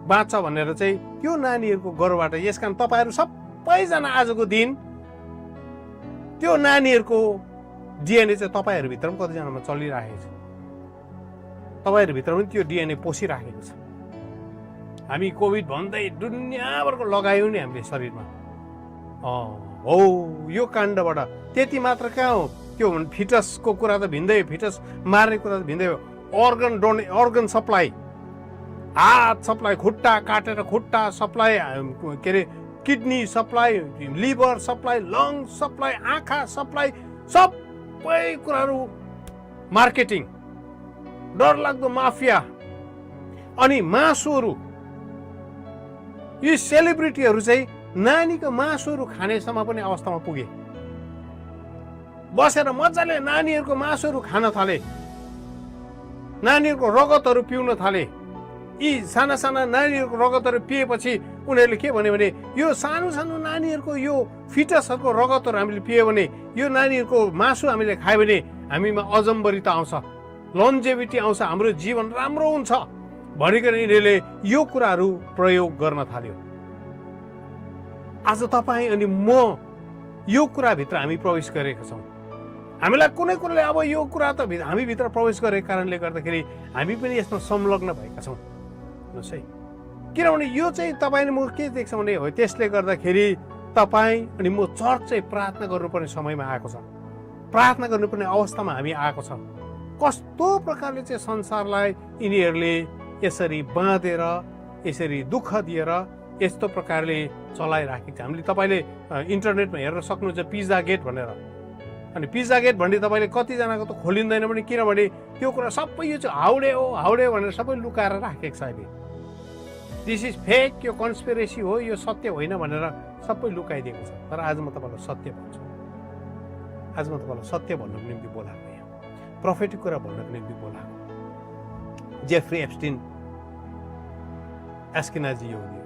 बाँच्छ भनेर चाहिँ त्यो नानीहरूको गर्भबाट यसकारण तपाईँहरू सबैजना आजको दिन त्यो नानीहरूको डिएनए चाहिँ तपाईँहरूभित्र पनि कतिजनामा चलिराखेको छ तपाईँहरूभित्र पनि त्यो डिएनए पसिराखेको छ। हामी कोभिड भन्दै दुनियाँभरको लगायौँ नि हामीले शरीरमा हो यो काण्डबाट त्यति मात्र कहाँ हो त्यो फिटसको कुरा त भिन्दै फिटस मार्ने कुरा त भिन्दै हो अर्गन सप्लाई हात सप्लाई खुट्टा काटेर खुट्टा सप्लाई के अरे kidney supply liver supply lung supply आँखा सप्लाई सबै कुराहरू मार्केटिङ डरलाग्दो माफिया अनि मासुहरू यी सेलिब्रिटीहरू चाहिँ नानीको मासुहरू खानेसम्म पनि अवस्थामा पुगे बसेर मजाले नानीहरूको मासुहरू खान थाले नानीहरूको रगतहरू पिउन थाले। यी साना साना नानीहरूको रगतहरू पिएपछि उनीहरूले के भन्यो भने यो सानो सानो नानीहरूको यो फिटसहरूको रगतहरू हामीले पियो भने यो नानीहरूको मासु हामीले खायो भने हामीमा अजम्बरिता आउँछ लन्जेभिटी आउँछ हाम्रो जीवन राम्रो हुन्छ भनिकन यिनीहरूले यो कुराहरू प्रयोग गर्न थाल्यो। आज तपाईँ अनि म यो कुराभित्र हामी प्रवेश गरेका छौँ। हामीलाई कुनै कुराले अब यो कुरा त हामीभित्र प्रवेश गरेको कारणले गर्दाखेरि हामी पनि यसमा संलग्न भएका छौँ है। किनभने यो चाहिँ तपाईँले म के देख्छ भने हो त्यसले गर्दाखेरि तपाईँ अनि म चर्च चाहिँ प्रार्थना गर्नुपर्ने समयमा आएको छ प्रार्थना गर्नुपर्ने अवस्थामा हामी आएको छ। कस्तो प्रकारले चाहिँ संसारलाई यिनीहरूले यसरी बाँधेर यसरी दुःख दिएर यस्तो प्रकारले चलाइराखेको छ। हामीले तपाईँले इन्टरनेटमा हेर्न सक्नुहुन्छ पिज्जा गेट भनेर अनि पिज्जा गेट भन्ने तपाईँले कतिजनाको त खोलिँदैन पनि किनभने त्यो कुरा सबै यो चाहिँ हाउडे भनेर सबै लुकाएर राखेको छ अहिले। दिस इज फेक यो कन्स्पिरेसी हो यो सत्य होइन भनेर सबै लुकाइदिएको छ। तर आज म तपाईँलाई सत्य भन्छु आज म तपाईँलाई सत्य भन्नको निम्ति बोलाएको यहाँ प्रोफेटिक कुरा भन्नको निम्ति बोलाएको। जेफ्री एप्स्टिन एस्किनाजी यहुदी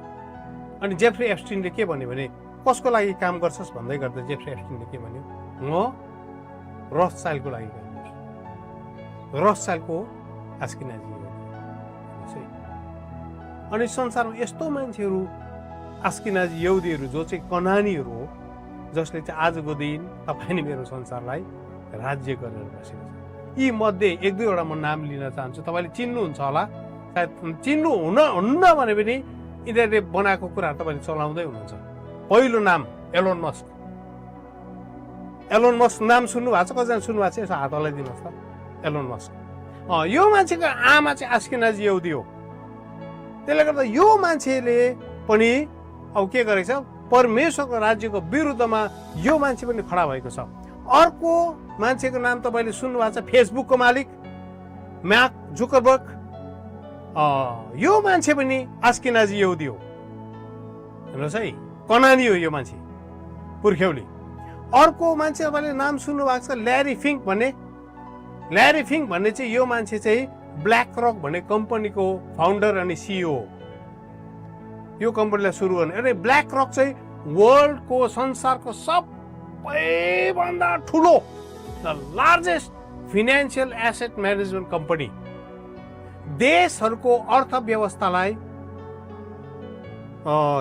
अनि जेफ्री एप्स्टिनले के भन्यो भने कसको लागि काम गर्छस् भन्दै गर्दा जेफ्री एप्स्टिनले के भन्यो म रथसाइलको लागि काम गर्छु रथसाइलको एस्किनाजी यहुदी। अनि संसारमा यस्तो मान्छेहरू एस्किनाजी यहुदीहरू जो चाहिँ कनानीहरू हो जसले चाहिँ आजको दिन तपाईँ मेरो संसारलाई राज्य गरेर बसेको छ। यी मध्ये एक दुईवटा म नाम लिन चाहन्छु तपाईँले चिन्नुहुन्छ होला सायद चिन्नु हुन्न भने पनि यिनीहरूले बनाएको कुराहरू तपाईँले चलाउँदै हुनुहुन्छ। पहिलो नाम एलोन मस्क नाम सुन्नु भएको छ कतिजना सुन्नु भएको छ यसो हात हल्लाइदिनुहोस् त। एलोन मस्क यो मान्छेको आमा चाहिँ एस्किनाजी यहुदी हो त्यसले गर्दा यो मान्छेले पनि अब के गरेको छ परमेश्वरको राज्यको विरुद्धमा यो मान्छे पनि खडा भएको छ। अर्को मान्छेको नाम तपाईँले सुन्नु भएको छ फेसबुकको मालिक मार्क जुकरबर्ग यो मान्छे पनि एस्किनाजी यहुदी हो हेर्नुहोस् है कनानी हो यो मान्छे पुर्ख्यौली। अर्को मान्छे तपाईँले नाम सुन्नु भएको छ ल्यारी फिङ्क भन्ने चाहिँ यो मान्छे चाहिँ ब्ल्याक रक भन्ने कम्पनीको फाउन्डर अनि सिइओ यो कम्पनीलाई सुरु गर्ने। अनि ब्ल्याक रक चाहिँ वर्ल्डको संसारको सबैभन्दा ठुलो the largest financial asset management company देशहरूको अर्थव्यवस्थालाई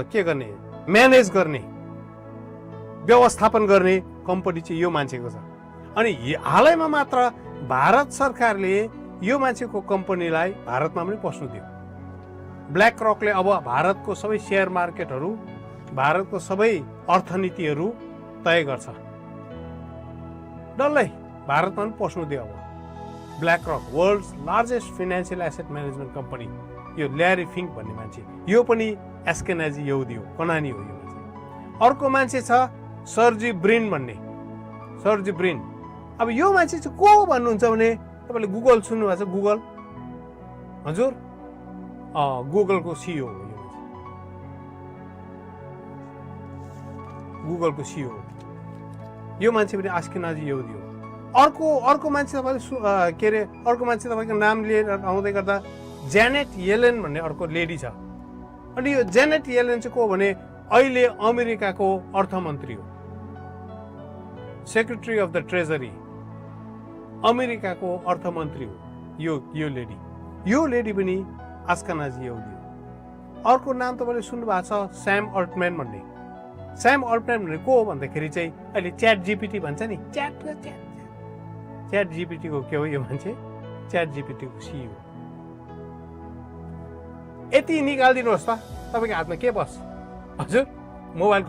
के गर्ने म्यानेज गर्ने व्यवस्थापन गर्ने कम्पनी चाहिँ यो मान्छेको छ। अनि हालैमा मात्र भारत सरकारले यो मान्छेको कम्पनीलाई भारतमा पनि पस्नु दियो। ब्ल्याक रकले अब भारतको सबै सेयर मार्केटहरू भारतको सबै अर्थनीतिहरू तय गर्छ। डल्लै भारतमा पनि पस्नु दियो। अब BlackRock world's largest financial asset management company, यो ल्यारी फिङ्क भन्ने मान्छे, यो पनि एस्केनाजी यहुदी हो, कनानी हो यो मान्छे। अर्को मान्छे छ सर्जी ब्रिन भन्ने, सर्जी ब्रिन। अब यो मान्छे चाहिँ को भन्नुहुन्छ भने तपाईँले गुगल सुन्नुभएको छ, गुगल हजुर गुगलको सिइओ हो यो मान्छे, गुगलको सिइओ हो यो मान्छे पनि एस्केनाजी यहुदी हो। अर्को मान्छे तपाईँले के अरे अर्को मान्छे तपाईँको नाम लिएर आउँदै गर्दा जेनेट येलेन भन्ने अर्को लेडी छ। अनि यो जेनेट येलेन चाहिँ को भने अहिले अमेरिकाको अर्थमन्त्री हो, सेक्रेटरी अफ द ट्रेजरी, अमेरिकाको अर्थमन्त्री हो यो लेडी। यो लेडी पनि एस्केनाजी यहुदी हो। अर्को नाम तपाईँले सुन्नुभएको छ स्याम अल्टम्यान भन्ने। स्याम अल्टम्यान भन्ने को हो भन्दाखेरि चाहिँ अहिले च्याट जिपिटी भन्छ नि, च्याट जिपिटीको के हो यो मान्छे, च्याट जिपिटीको सिइओ। यति निकालिदिनुहोस् त तपाईँको हातमा के बस हजुर, मोबाइल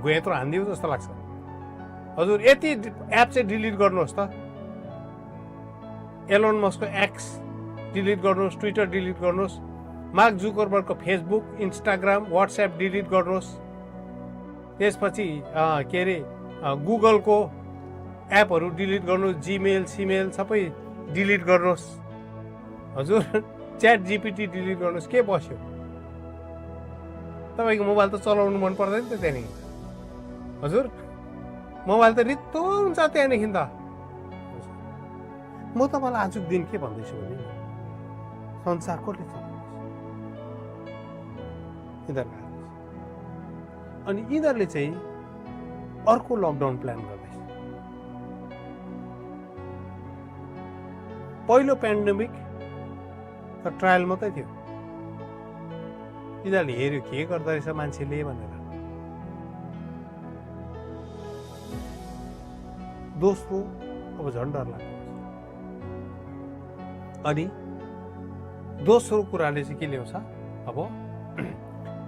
घुएत्रो हानिदियो जस्तो लाग्छ हजुर। यति एप चाहिँ डिलिट गर्नुहोस् त, एलोन मस्कको एक्स डिलिट गर्नुहोस्, ट्विटर डिलिट गर्नुहोस्, मार्क जुकरबर्गको फेसबुक, इन्स्टाग्राम, वाट्सएप डिलिट गर्नुहोस्। त्यसपछि के अरे गुगलको एपहरू डिलिट गर्नुहोस्, जिमेल सिमेल सबै डिलिट गर्नुहोस् हजुर। च्याट जिपिटी डिलिट गर्नुहोस्, के बस्यो तपाईँको मोबाइल त चलाउनु मन पर्दैन त त्यहाँदेखि हजुर। मोबाइल त रित्तो हुन्छ त्यहाँदेखि त। म तपाईँलाई आजको दिन के भन्दैछु भने संसार कसले चलाउँछ, यिनीहरू। अनि यिनीहरूले चाहिँ अर्को लकडाउन प्लान गर्दैछ। पहिलो पेन्डेमिक त ट्रायल मात्रै थियो, यिनीहरूले हेऱ्यो के गर्दो रहेछ मान्छेले भनेर। दोस्रो अब झन् डर लाग्छ। अनि दोस्रो कुराले चाहिँ के ल्याउँछ अब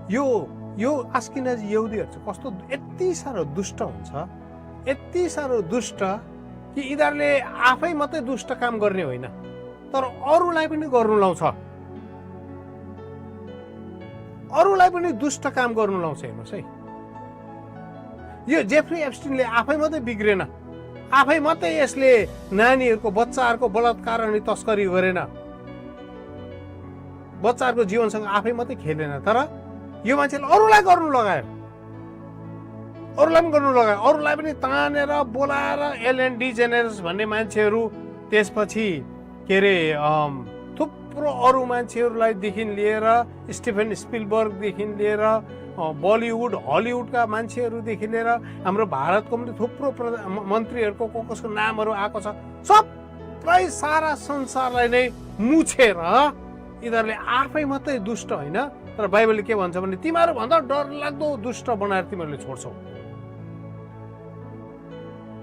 यो एस्केनाजी यहुदीहरू चाहिँ कस्तो यति साह्रो दुष्ट हुन्छ, यति साह्रो दुष्ट कि यिनीहरूले आफै मात्रै दुष्ट काम गर्ने होइन तर अरूलाई पनि गर्नु लाउँछ, अरूलाई पनि दुष्ट काम गर्नु लाउँछ। हेर्नुहोस् है, यो जेफ्री एप्स्टिनले आफै मात्रै बिग्रेन, आफै मात्रै यसले नानीहरूको बच्चाहरूको बलात्कार अनि तस्करी गरेन, बच्चाहरूको जीवनसँग आफै मात्रै खेलेन, तर यो मान्छेले अरूलाई गर्नु लगायो, अरूलाई पनि गर्नु लगायो, अरूलाई पनि तानेर बोलाएर एलेन डिजेनेरेस भन्ने मान्छेहरू, त्यसपछि के अरे थुप्रो अरू मान्छेहरूलाईदेखि लिएर स्टिफेन स्पिलबर्गदेखि लिएर बलिउड हलिउडका मान्छेहरूदेखि लिएर हाम्रो भारतको पनि थुप्रो मन्त्रीहरूको कसको नामहरू आएको छ। सबै सारा संसारलाई नै मुछेर यिनीहरूले आफै मात्रै दुष्ट होइन तर बाइबलले के भन्छ भने तिमीहरू भन्दा डरलाग्दो दुष्ट बनाएर तिमीहरूले छोड्छौ,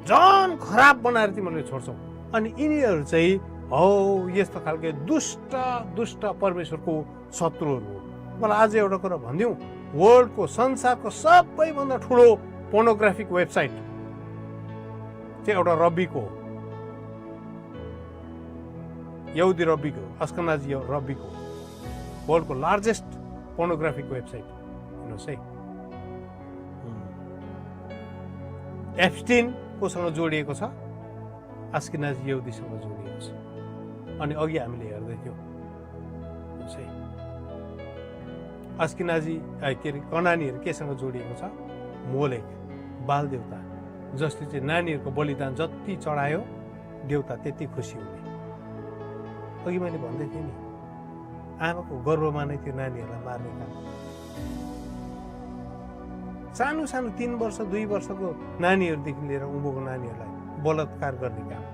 झन् खराब बनाएर तिमीहरूले छोड्छौ। अनि यिनीहरू चाहिँ हौ यस्तो खालको दुष्ट दुष्ट परमेश्वरको शत्रुहरू हो। मलाई आज एउटा कुरा भनिदिउँ, वर्ल्डको संसारको सबैभन्दा ठुलो पोर्नोग्राफिक वेबसाइट चाहिँ एउटा रब्बीको हो, यहुदी रब्बीको, एस्केनाजी रब्बीको, वर्ल्डको लार्जेस्ट पोर्नोग्राफिक वेबसाइट। हेर्नुहोस् है, एप्स्टिन कोसँग जोडिएको छ, एस्केनाजी यहुदीसँग जोडिएको छ। अनि अघि हामीले हेर्दै थियौँ एस्केनाजी के अरे कनानीहरू केसँग जोडिएको छ, मोलेक बाल देवता, जसले चाहिँ नानीहरूको बलिदान जति चढायो देवता त्यति खुसी हुने। अघि मैले भन्दै थिएँ नि, आमाको गर्भमा नै त्यो नानीहरूलाई मार्ने काम, सानो सानो 3 वर्ष 2 वर्षको नानीहरूदेखि लिएर उँभोको नानीहरूलाई बलात्कार गर्ने काम,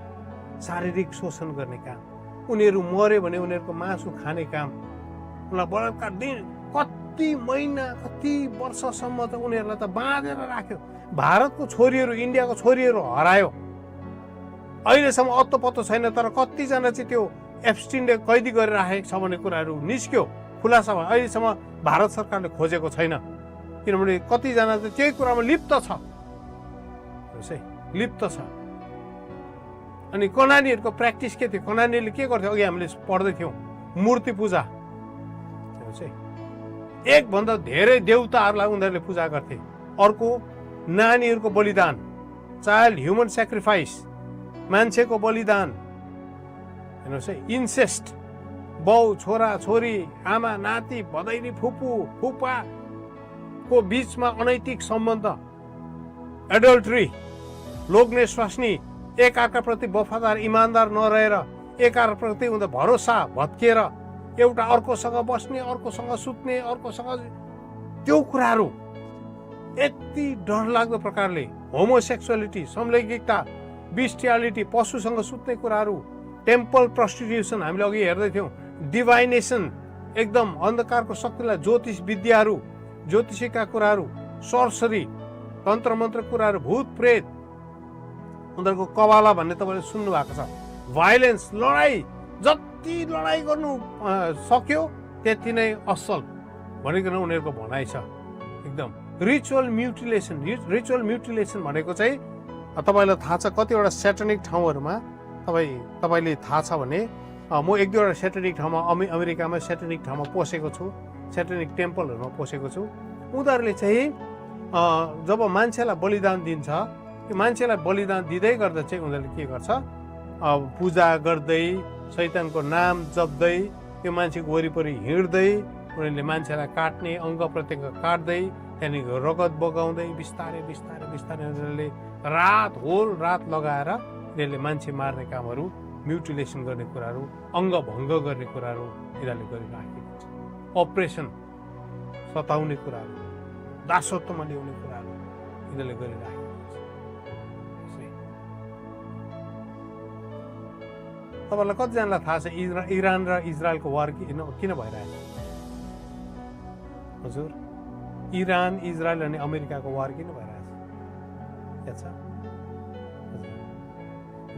शारीरिक शोषण गर्ने काम, उनीहरू मर्यो भने उनीहरूको मासु खाने काम, उनीहरूलाई बलात्कार दिन कति महिना कति वर्षसम्म त उनीहरूलाई त बाँधेर राख्यो। भारतको छोरीहरू इन्डियाको छोरीहरू हरायो, अहिलेसम्म अत्तो पत्तो छैन। तर कतिजना चाहिँ त्यो एप्स्टिनले कैदी गरेर राखेको छ भन्ने कुराहरू निस्क्यो, खुलासा भयो। अहिलेसम्म भारत सरकारले खोजेको छैन, किनभने कतिजना चाहिँ त्यही कुरामा लिप्त छ। हेर्नुहोस् है, लिप्त छ। अनि कनानीहरूको प्र्याक्टिस के थियो? कनानीले के गर्थ्यो? अघि हामीले पढ्दै थियौँ, मूर्ति पूजा। हेर्नुहोस् है, एकभन्दा धेरै देवताहरूलाई उनीहरूले पूजा गर्थे। अर्को नानीहरूको बलिदान, चाइल्ड ह्युमन सेक्रिफाइस, मान्छेको बलिदान। हेर्नुहोस् है, इन्सेस्ट, बाउ छोरा छोरी, आमा नाति, भदैनी फुपू फुपाको बिचमा अनैतिक सम्बन्ध, एडल्ट्री, लोग्ने स्वास्नी, एकअर्काप्रति वफादार इमान्दार नरहेर, एकअर्काप्रति उनीहरू भरोसा भत्किएर एउटा अर्कोसँग बस्ने, अर्कोसँग सुत्ने, अर्कोसँग त्यो कुराहरू यति डरलाग्दो प्रकारले, होमोसेक्सुअलिटी, समलैङ्गिकता, बिस्टियालिटी, पशुसँग सुत्ने कुराहरू, टेम्पल प्रस्टिट्युसन हामीले अघि हेर्दै थियौँ, डिभाइनेसन, एकदम अन्धकारको शक्तिलाई, ज्योतिष विद्याहरू, ज्योतिषीका कुराहरू, सर्सरी, तन्त्र मन्त्र कुराहरू, भूत प्रेत, उनीहरूको कवाला भन्ने तपाईँले सुन्नु भएको छ। भाइलेन्स, लडाइँ, जति लडाइँ गर्नु सक्यो त्यति नै असल भनिकन उनीहरूको भनाइ छ। एकदम रिचुअल म्युटिलेसन भनेको चाहिँ तपाईँलाई थाहा छ कतिवटा सेटनिक ठाउँहरूमा, तपाईँले थाहा छ भने म एक दुईवटा सेटनिक ठाउँमा अमेरिकामा सेटनिक ठाउँमा पसेको छु, सेटनिक टेम्पलहरूमा पसेको छु। उनीहरूले चाहिँ जब मान्छेलाई बलिदान दिन्छ, त्यो मान्छेलाई बलिदान दिँदै गर्दा चाहिँ उनीहरूले के गर्छ, पूजा गर्दै, शैतानको नाम जप्दै, त्यो मान्छेको वरिपरि हिँड्दै, उनीहरूले मान्छेलाई काट्ने, अङ्ग प्रत्यङ्ग काट्दै, त्यहाँदेखि रगत बगाउँदै बिस्तारै बिस्तारै बिस्तारै उनीहरूले रात लगाएर यिनीहरूले मान्छे मार्ने कामहरू, म्युटिलेसन गर्ने कुराहरू, अङ्ग भङ्ग गर्ने कुराहरू यिनीहरूले गरिराखेको छ। अपरेसन, सताउने कुराहरू, दासत्वमा ल्याउने कुराहरू यिनीहरूले गरिराखेको छ। तपाईँलाई कतिजनालाई थाहा छ इरान र इजरायलको वार किन भइरहेको? हजुर, इरान, इजरायल अनि अमेरिकाको वार किन भइरहेछ? थाहा छ?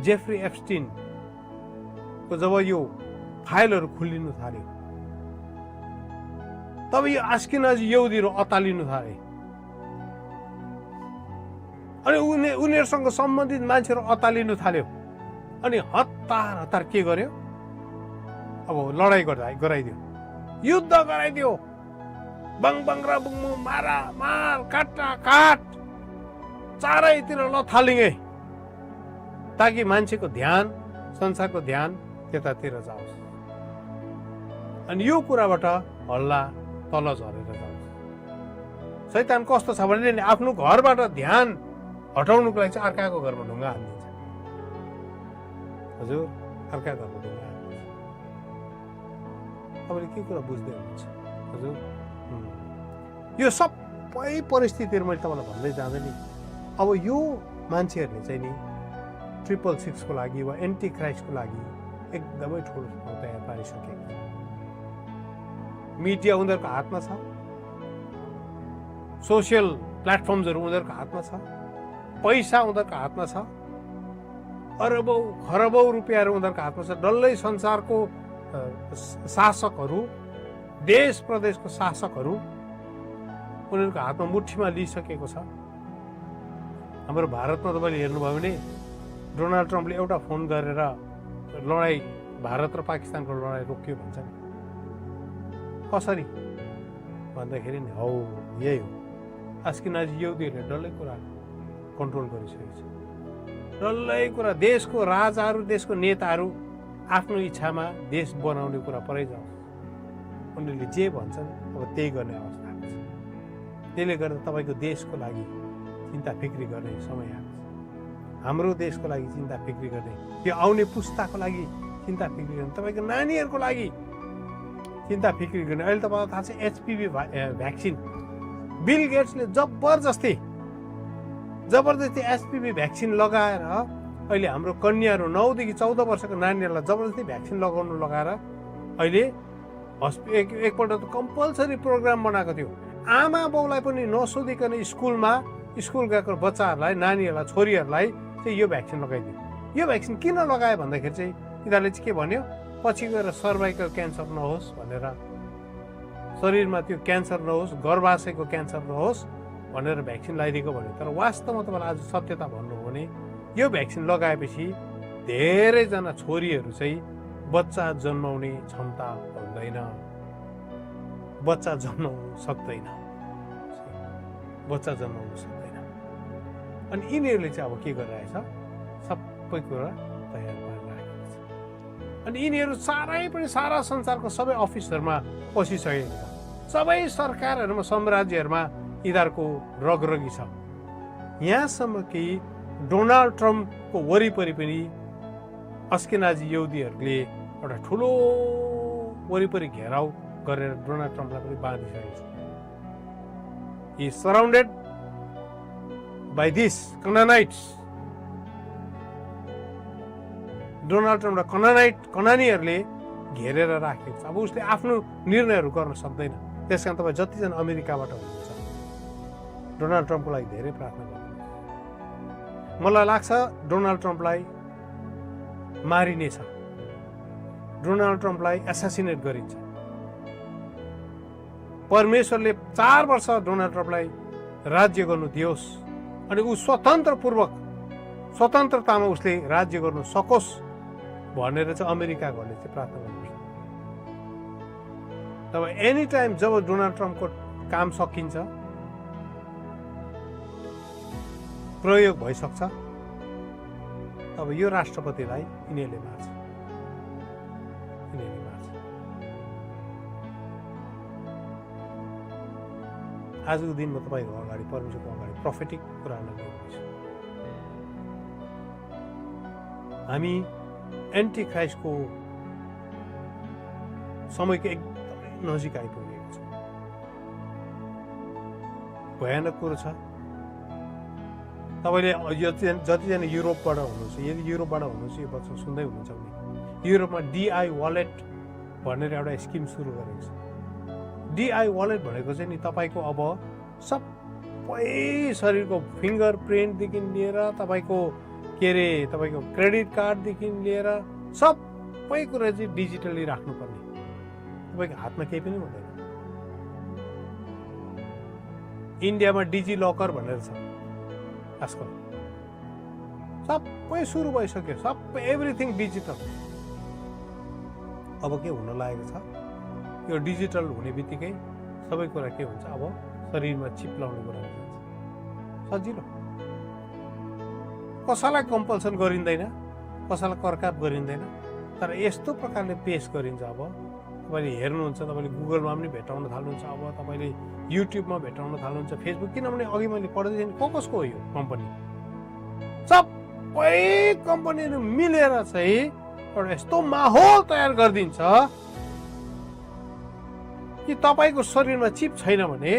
जेफ्री एप्स्टिनको जब यो फाइलहरू खुलिनु थाल्यो, तब यो आस्किनाजी यहुदीहरू अतालिनु थाले। अनि उनीहरूसँग सम्बन्धित मान्छेहरू अतालिनु थाल्यो। अनि हतार के गर्यो? अब लडाइँ गराइदियो, युद्ध गराइदियो, बङ र बुङ मारा मार काटा काट, चारैतिर थालिए, ताकि मान्छेको ध्यान, संसारको ध्यान त्यतातिर जाओस्। अनि यो कुराबाट हल्ला तल झरेर जाओस्। शैतान कस्तो छ भने आफ्नो घरबाट ध्यान हटाउनुको लागि चाहिँ अर्काको घरमा ढुङ्गा हालिदिन्छ। हजुर, अर्काको घरमा ढुङ्गा हालिदिन्छ। तपाईँले के कुरा बुझ्दै हुनुहुन्छ? हजुर, यो सबै परिस्थितिहरू मैले तपाईँलाई भन्दै जाँदै नि, अब यो मान्छेहरूले चाहिँ नि 666 को लागि वा एन्टी क्राइस्टको लागि एकदमै ठुलो तयार पारिसकेको छ। मिडिया उनीहरूको हातमा छ, सोसियल प्लेटफर्म्सहरू उनीहरूको हातमा छ, पैसा उनीहरूको हातमा छ, अरबौं खरबौं रुपियाँहरू उनीहरूको हातमा छ। डल्लै संसारको शासकहरू, देश प्रदेशको शासकहरू उनीहरूको हातमा मुठीमा लिइसकेको छ। हाम्रो भारतमा तपाईँले हेर्नुभयो भने डोनाल्ड ट्रम्पले एउटा फोन गरेर लडाइँ, भारत र पाकिस्तानको लडाइँ रोकियो भन्छ नि। कसरी भन्दाखेरि नि हौ यही हो, आस्किनाजी यहुदीहरूले डल्लै कुरा कन्ट्रोल गरिसकेको छ। डल्लै कुरा देशको राजाहरू, देशको नेताहरू आफ्नो इच्छामा देश बनाउने कुरा परै जाओस्, उनीहरूले जे भन्छन् अब त्यही गर्ने अवस्था आएको छ। त्यसले गर्दा तपाईँको देशको लागि चिन्ता फिक्री गर्ने समय आएको छ। हाम्रो देशको लागि चिन्ता फिक्री गर्ने, त्यो आउने पुस्ताको लागि चिन्ता फिक्री गर्ने, तपाईँको नानीहरूको लागि चिन्ता फिक्री गर्ने। अहिले तपाईँलाई थाहा छ HPV भ्याक्सिन बिल गेट्सले जबरजस्ती HPV भ्याक्सिन लगाएर अहिले हाम्रो कन्याहरू 9 देखि 14 वर्षको नानीहरूलाई जबरजस्ती भ्याक्सिन लगाएर अहिले एकपल्ट त कम्पलसरी प्रोग्राम बनाएको थियो। आमा बाउलाई पनि नसोधिकन स्कुल गएको बच्चाहरूलाई, नानीहरूलाई, छोरीहरूलाई चाहिँ यो भ्याक्सिन लगाइदियो। यो भ्याक्सिन किन लगायो भन्दाखेरि चाहिँ यिनीहरूले चाहिँ के भन्यो, पछि गएर सर्भाइकल क्यान्सर नहोस् भनेर, शरीरमा त्यो क्यान्सर नहोस्, गर्भाशयको क्यान्सर नहोस् भनेर भ्याक्सिन लगाइदिएको भन्यो। तर वास्तवमा तपाईँलाई आज सत्यता भन्नु हो भने यो भ्याक्सिन लगाएपछि धेरैजना छोरीहरू चाहिँ बच्चा जन्माउने क्षमता हुँदैन, बच्चा जन्माउनु सक्दैन। अनि यिनीहरूले चाहिँ अब के गरिरहेछ, सबै कुरा तयार पारेर राखेको छ। अनि यिनीहरू सारा संसारको सबै अफिसहरूमा पसिसकेको छ, सबै सरकारहरूमा, साम्राज्यहरूमा यिनीहरूको रगरगी छ। यहाँसम्म कि डोनाल्ड ट्रम्पको वरिपरि पनि अस्केनाजी यहुदीहरूले एउटा ठुलो वरिपरि घेराउ गरेर डोनाल्ड ट्रम्पलाई पनि बाँधिसकेको छ। He is surrounded by these Canaanites. Donald ट्रम्पलाई कनानीहरूले घेरेर राखेको छ। अब उसले आफ्नो निर्णयहरू गर्न सक्दैन। त्यसकारण तपाईँ जतिजना अमेरिकाबाट हुनुहुन्छ डोनाल्ड ट्रम्पको लागि धेरै प्रार्थना गर्नुहोस्। मलाई लाग्छ डोनाल्ड ट्रम्पलाई मारिनेछ, डोनाल्ड ट्रम्पलाई एसासिनेट गरिन्छ। परमेश्वरले 4 वर्ष डोनाल्ड ट्रम्पलाई राज्य गर्नु दियोस् अनि ऊ स्वतन्त्रतामा उसले राज्य गर्नु सकोस् भनेर चाहिँ अमेरिकाहरूले चाहिँ प्रार्थना गर्नुपर्छ। तब एनी टाइम जब डोनाल्ड ट्रम्पको काम सकिन्छ, प्रयोग भइसक्छ, अब यो राष्ट्रपतिलाई यिनीहरूले मार्छ। आजको दिनमा तपाईँको अगाडि परमेश्वरको अगाडि प्रोफेटिक कुरा ल्याउँदैछु। हामी एन्टी क्राइस्टको समयको एकदमै नजिक आइपुगेको छ। भयानक कुरो छ। तपाईँले जतिजना युरोपबाट हुनुहुन्छ, यदि युरोपबाट हुनुहुन्छ यो वचन सुन्दै हुनुहुन्छ भने युरोपमा DI वालेट भनेर एउटा स्किम सुरु गरेको छ। DI वालेट भनेको चाहिँ नि तपाईँको अब सबै शरीरको फिङ्गर प्रिन्टदेखि लिएर तपाईँको तपाईँको क्रेडिट कार्डदेखि लिएर सबै कुरा चाहिँ डिजिटली राख्नुपर्ने। तपाईँको हातमा केही पनि हुँदैन। इन्डियामा डिजी लकर भनेर छ आजकल, सबै सुरु भइसक्यो, सबै एभ्रिथिङ डिजिटल। अब के हुन लागेको छ, यो डिजिटल हुने बित्तिकै सबै कुरा के हुन्छ, अब शरीरमा चिप लाउने कुरा हुन्छ। सजिलो, कसैलाई कम्पल्सन गरिँदैन, कसैलाई करकाप गरिँदैन, तर यस्तो प्रकारले पेश गरिन्छ। अब तपाईँले हेर्नुहुन्छ, तपाईँले गुगलमा पनि भेटाउन थाल्नुहुन्छ, अब तपाईँले युट्युबमा भेटाउन थाल्नुहुन्छ, फेसबुक। किनभने अघि मैले पढ्दै थिएँ कसको हो यो कम्पनी, सबै कम्पनीहरू मिलेर चाहिँ एउटा यस्तो माहौल तयार गरिदिन्छ कि तपाईँको शरीरमा चिप छैन भने,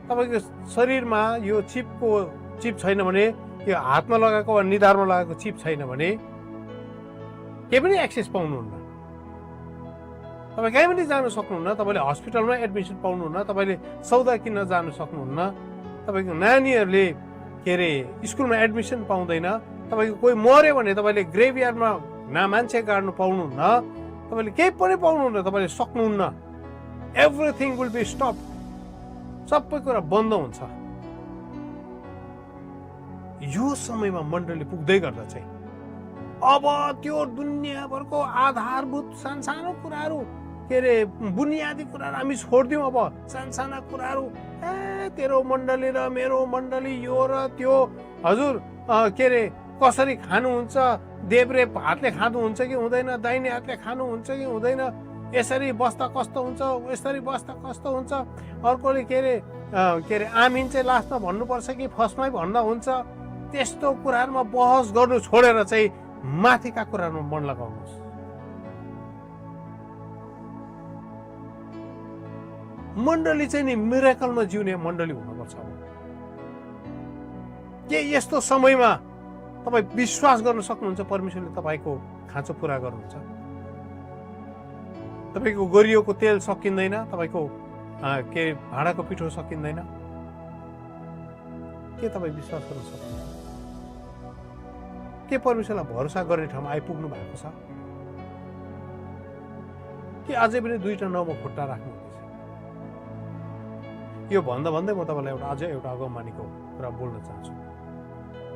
तपाईँको शरीरमा यो चिप छैन भने, यो हातमा लगाएको वा निधारमा लगाएको चिप छैन भने केही पनि एक्सेस पाउनुहुन्न। तपाईँ कहीँ पनि जानु सक्नुहुन्न, तपाईँले हस्पिटलमा एडमिसन पाउनुहुन्न, तपाईँले सौदा किन्न जानु सक्नुहुन्न, तपाईँको नानीहरूले स्कुलमा एडमिसन पाउँदैन, तपाईँको कोही मऱ्यो भने तपाईँले ग्रेभयार्डमा मान्छे गाड्नु पाउनुहुन्न, तपाईँले केही पनि पाउनुहुन्न, तपाईँले सक्नुहुन्न। एभ्रिथिङ विल बी स्टप, सबै कुरा बन्द हुन्छ। यो समयमा मण्डली पुग्दै गर्दा चाहिँ अब त्यो दुनियाँभरको आधारभूत सानसानो कुराहरू बुनियादी कुराहरू हामी छोडिदिउँ। अब सानसाना कुराहरू, तेरो मण्डली र मेरो मण्डली, यो र त्यो, हजुर कसरी खानुहुन्छ, देब्रे हातले खानुहुन्छ कि हुँदैन, दाहिने हातले खानुहुन्छ कि हुँदैन, यसरी बस्दा कस्तो हुन्छ, यसरी बस्दा कस्तो हुन्छ, अर्कोले आमिन चाहिँ लास्टमा भन्नुपर्छ कि फर्स्टमै भन्दा हुन्छ, त्यस्तो कुराहरूमा बहस गर्नु छोडेर चाहिँ माथिका कुराहरूमा मन लगाउनुहोस्। मण्डली चाहिँ नि मिरेकलमा जिउने मण्डली हुनुपर्छ। के यस्तो समयमा तपाईँ विश्वास गर्न सक्नुहुन्छ परमेश्वरले तपाईँको खाँचो पुरा गर्नुहुन्छ? तपाईँको गोरियोको तेल सकिँदैन, तपाईँको भाँडाको पिठो सकिँदैन, के तपाईँ विश्वास गर्न सक्नुहुन्छ? के परमेश्वरलाई भरोसा गर्ने ठाउँमा आइपुग्नु भएको छ कि अझै पनि 2टा नाउँमा खुट्टा राख्नु हुँदैछ? यो भन्दा भन्दै म तपाईँलाई अझै एउटा अगमबानीको कुरा बोल्न चाहन्छु।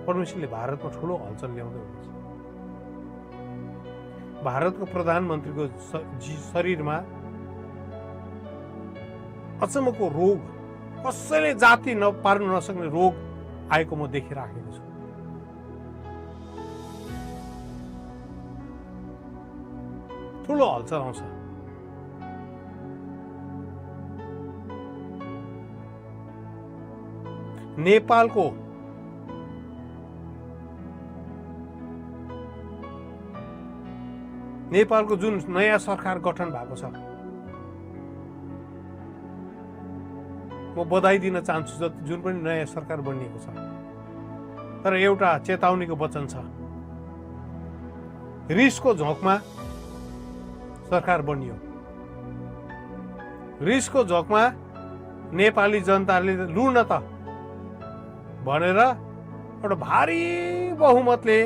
परमेश्वरले भारतमा ठुलो हलचल ल्याउँदै हुनुहुन्छ। भारतको प्रधानमन्त्रीको शरीरमा अचम्मको रोग, कसैले जाति पार्न नसक्ने रोग आएको म देखिराखेको छु। ठुलो हलचल आउँछ। नेपालको जुन नयाँ सरकार गठन भएको छ, म बधाई दिन चाहन्छु जुन पनि नयाँ सरकार बनिएको छ। तर एउटा चेतावनीको वचन छ, रिसको झोंकमा सरकार बनियो। रिसको झोंकमा नेपाली जनताले लुड्न त भनेर एउटा भारी बहुमतले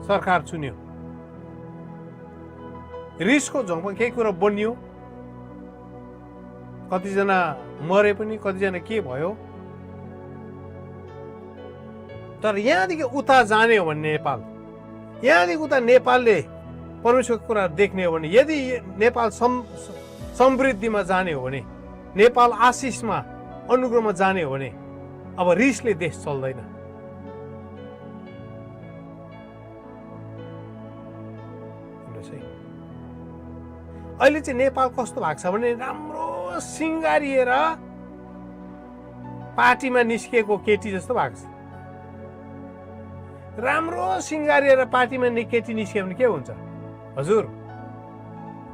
सरकार चुन्यो। रिसको झोंकमा केही कुरा बनियो, कतिजना मरे पनि, कतिजना के भयो। तर यहाँदेखि उता जाने हो भने नेपाल, यहाँदेखि उता नेपालले परमेश्वरको कुरा देख्ने हो भने, यदि नेपाल समृद्धिमा जाने हो भने, नेपाल आशिषमा अनुग्रहमा जाने हो भने, अब रिसले देश चल्दैन। अहिले चाहिँ नेपाल कस्तो भएको छ भने, राम्रो सिँगारिएर पार्टीमा निस्किएको केटी जस्तो भएको छ। राम्रो सिँगारिएर पार्टीमा केटी निस्क्यो भने के हुन्छ हजुर?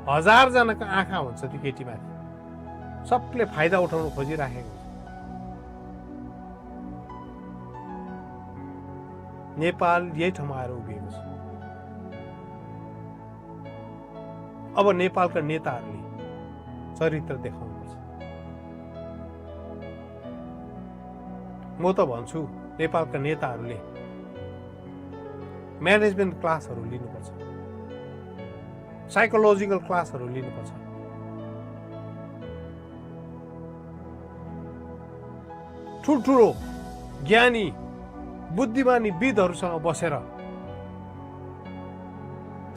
1000 जनाको आँखा हुन्छ त्यो केटीमाथि। सबले फाइदा उठाउन खोजिराखेको हुन्छ। नेपाल यही ठाउँमा आएर उभिएको छ। अब नेपालका नेताहरूले चरित्र देखाउनुपर्छ। म त भन्छु नेपालका नेताहरूले म्यानेजमेन्ट क्लासहरू लिनुपर्छ, साइकोलोजिकल क्लासहरू लिनुपर्छ। ठुल्ठुलो ज्ञानी बुद्धिमानी विदहरूसँग बसेर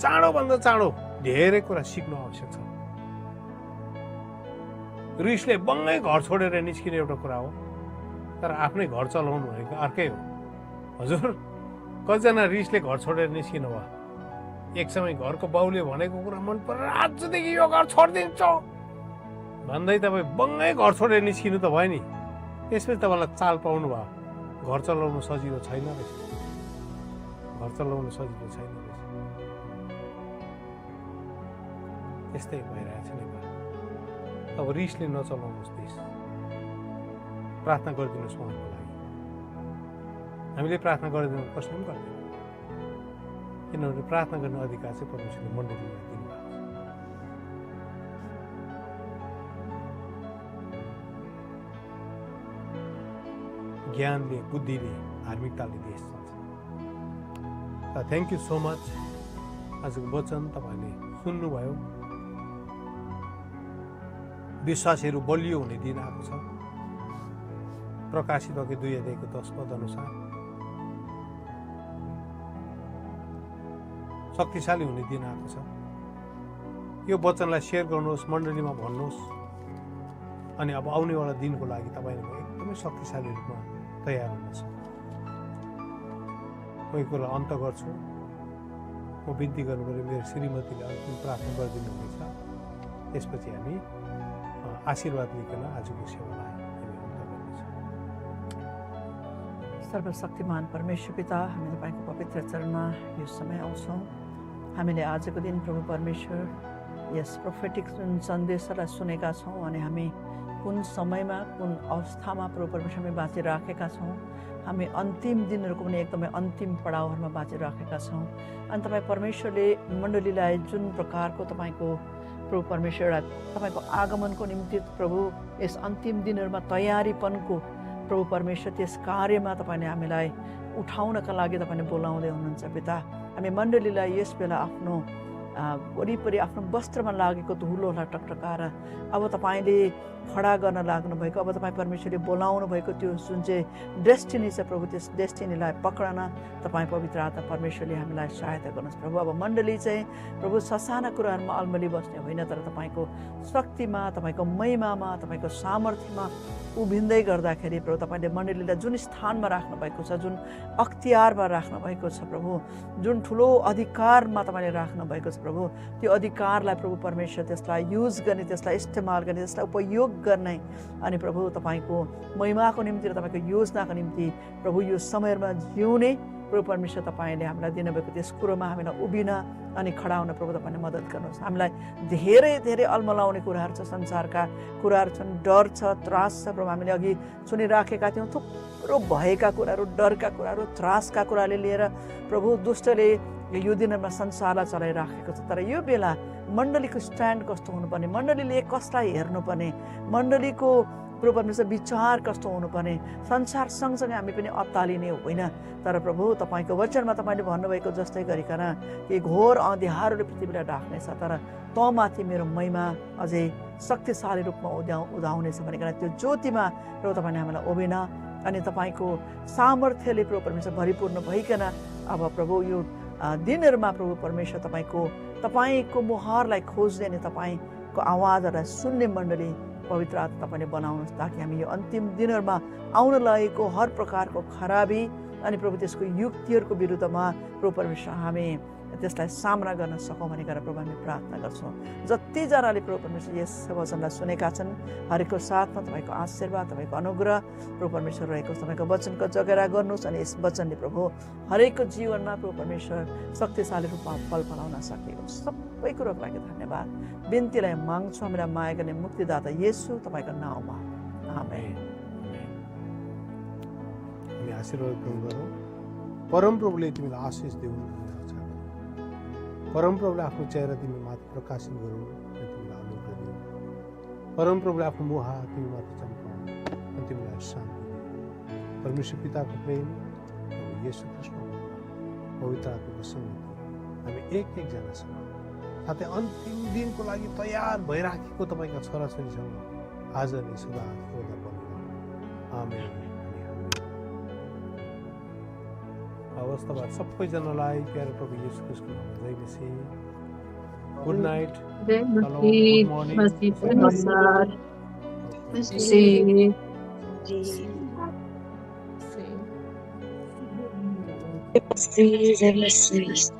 चाँडोभन्दा चाँडो धेरै कुरा सिक्नु आवश्यक छ। रिसले बङ्गै घर छोडेर निस्किने एउटा कुरा हो, तर आफ्नै घर चलाउनु भनेको अर्कै हो। हजुर, कतिजना रिसले घर छोडेर निस्किनु भयो? एक समय घरको बाउले भनेको कुरा मन परेर आजदेखि यो घर छोडिदिन्छौ भन्दै तपाईँ बङ्गै घर छोडेर निस्किनु त भयो नि। त्यसपछि तपाईँलाई चाल पाउनु भयो, घर चलाउनु सजिलो छैन रहेछ, घर चलाउनु सजिलो छैन रहेछ। यस्तै भइरहेछ नेपाल। अब रिसले नचलाउनुहोस् देश। प्रार्थना गरिदिनुहोस् उहाँको लागि। हामीले प्रार्थना गरिदिनु कसले पनि गर्दैन, किनभने प्रार्थना गर्ने अधिकार चाहिँ परमेश्वरले मण्डलीलाई दिनुभएको छ। ज्ञानले, बुद्धिले, धार्मिकताले देश चल्छ। Thank you so much. आजको वचन तपाईँले सुन्नुभयो। विश्वासीहरू बलियो हुने दिन आएको छ। प्रकाशित भएको 2:10 अनुसार शक्तिशाली हुने दिन आएको छ। यो वचनलाई सेयर गर्नुहोस्, मण्डलीमा भन्नुहोस्, अनि अब आउनेवाला दिनको लागि तपाईँले एकदमै शक्तिशाली रूपमा तयार हुनुहुन्छ। म यो कुरा अन्त गर्छु। म बिन्ती गर्नु पऱ्यो, मेरो श्रीमतीले अन्तिम प्रार्थना गरिदिनु हुनेछ। त्यसपछि हामी आशीर्वाद लिकन आजको सेवालाई हामी अन्त गर्नेछौँ। सर्वशक्तिमान परमेश्वर पिता, हामी तपाईँको पवित्र चरणमा यो समय आउँछौँ। हामीले आजको दिन प्रभु परमेश्वर यस प्रोफेटिक जुन सन्देशलाई सुनेका छौँ, अनि हामी कुन समयमा, कुन अवस्थामा प्रभु परमेश्वरमा बाँचिराखेका छौँ। हामी अन्तिम दिनहरूको पनि एकदमै अन्तिम पडाउहरूमा बाँचिराखेका छौँ। अनि तपाईँ परमेश्वरले मण्डलीलाई जुन प्रकारको तपाईँको प्रभु परमेश्वर तपाईँको आगमनको निम्ति प्रभु यस अन्तिम दिनहरूमा तयारीपनको प्रभु परमेश्वर त्यस कार्यमा तपाईँले हामीलाई उठाउनका लागि तपाईँले बोलाउँदै हुनुहुन्छ पिता। हामी मण्डलीलाई यस बेला आफ्नो वरिपरि आफ्नो वस्त्रमा लागेको धुलोलाई टकटकाएर अब तपाईँले खडा गर्न लाग्नुभएको, अब तपाईँ परमेश्वरले बोलाउनु भएको त्यो जुन चाहिँ डेस्टिनी छ प्रभु, त्यस डेस्टिनीलाई पक्रन तपाईँ पवित्र आत्मा परमेश्वरले हामीलाई सहायता गर्नुहोस् प्रभु। अब मण्डली चाहिँ प्रभु ससाना कुराहरूमा अल्मली बस्ने होइन, तर तपाईँको शक्तिमा, तपाईँको महिमामा, तपाईँको सामर्थ्यमा उभिँदै गर्दाखेरि प्रभु तपाईँले मण्डलीलाई जुन स्थानमा राख्नुभएको छ, जुन अख्तियारमा राख्नुभएको छ प्रभु, जुन ठुलो अधिकारमा तपाईँले राख्नुभएको छ प्रभु, त्यो अधिकारलाई प्रभु परमेश्वर त्यसलाई युज गर्ने, त्यसलाई इस्तेमाल गर्ने, त्यसलाई उपयोग गर्ने अनि प्रभु तपाईँको महिमाको निम्ति र तपाईँको योजनाको निम्ति प्रभु यो समयमा जिउने प्रभु परमेश्वर तपाईँले हामीलाई दिनुभएको त्यस कुरोमा हामीलाई उभिन अनि खडा हुन प्रभु तपाईँले मद्दत गर्नुहोस्। हामीलाई धेरै धेरै अल्मलाउने कुराहरू छ, संसारका कुराहरू छन्, डर छ, त्रास छ प्रभु। हामीले अघि सुनिराखेका थियौँ थुप्रो भयका कुराहरू, डरका कुराहरू, त्रासका कुराले लिएर प्रभु दुष्टले यो दिनमा संसारलाई चलाइराखेको छ। तर यो बेला मण्डलीको स्ट्यान्ड कस्तो हुनुपर्ने, मण्डलीले कसलाई हेर्नुपर्ने, मण्डलीको प्रभु परमेश्वर विचार कस्तो हुनुपर्ने, संसार सँगसँगै हामी पनि अत्तालिने होइन, तर प्रभु तपाईँको वचनमा तपाईँले भन्नुभएको जस्तै गरिकन कि घोर अँध्यारोले पृथ्वीलाई ढाक्नेछ, तर तँमाथि मेरो महिमा अझै शक्तिशाली रूपमा उदाउनेछ भनिकन त्यो ज्योतिमा प्रभु तपाईँले हामीलाई उभिन अनि तपाईँको सामर्थ्यले प्रभु परमेश्वर भरिपूर्ण भइकन अब प्रभु यो दिनहरूमा प्रभु परमेश्वर तपाईँको मुहारलाई खोज्ने अनि तपाईँको आवाजहरूलाई सुन्ने मण्डली पवित्र आत्मा तपाईँले बनाउनुहोस्, ताकि हामी यो अन्तिम दिनहरूमा आउन लागेको हर प्रकारको खराबी अनि प्रभु त्यसको युक्तिहरूको विरुद्धमा प्रभु परमेश्वर हामी त्यसलाई सामना गर्न सकौँ भनेर प्रभु हामी प्रार्थना गर्छौँ। जतिजनाले प्रभु परमेश्वर यस वचनलाई सुनेका छन् हरेकको साथमा तपाईँको आशीर्वाद, तपाईँको अनुग्रह प्रभु परमेश्वर रहेको, तपाईँको वचनको जगेरा गर्नुहोस् अनि यस वचनले प्रभु हरेकको जीवनमा प्रभु परमेश्वर शक्तिशाली रूपमा फल फलाउन सकेको सबै कुरोको लागि धन्यवाद बिन्तीलाई माग्छौँ हामीलाई माया गर्ने मुक्तिदाता येशू तपाईँको नाउँमा, आमेन। हामी आशीर्वाद ग्रहण गरौँ। परमप्रभुले तिमीलाई आशिष देऊ, परमप्रभुले आफ्नो चेहरा तिमी माथि प्रकाशित गरौँ अनि तिमीलाई अनुग्रह दिउँ। परमप्रभुले आफ्नो मुहार तिमी माथि चम्काउँ अनि तिमीलाई शान्ति दिउँ। परमेश्वर पिताको प्रेम, प्रभु येशू ख्रीष्टको पवित्र आत्माको सङ्गति हामी एकजनासँग साथै अन्तिम दिनको लागि तयार भइराखेको तपाईँका छोराछोरीसँग आज नै सदा बन्नु। आमेन। हवस्, तपाईँ सबैजनालाई प्यारो प्रभु येशू ख्रीष्टको नाममा जय मसीह। गुड नाइट, जय मसीह।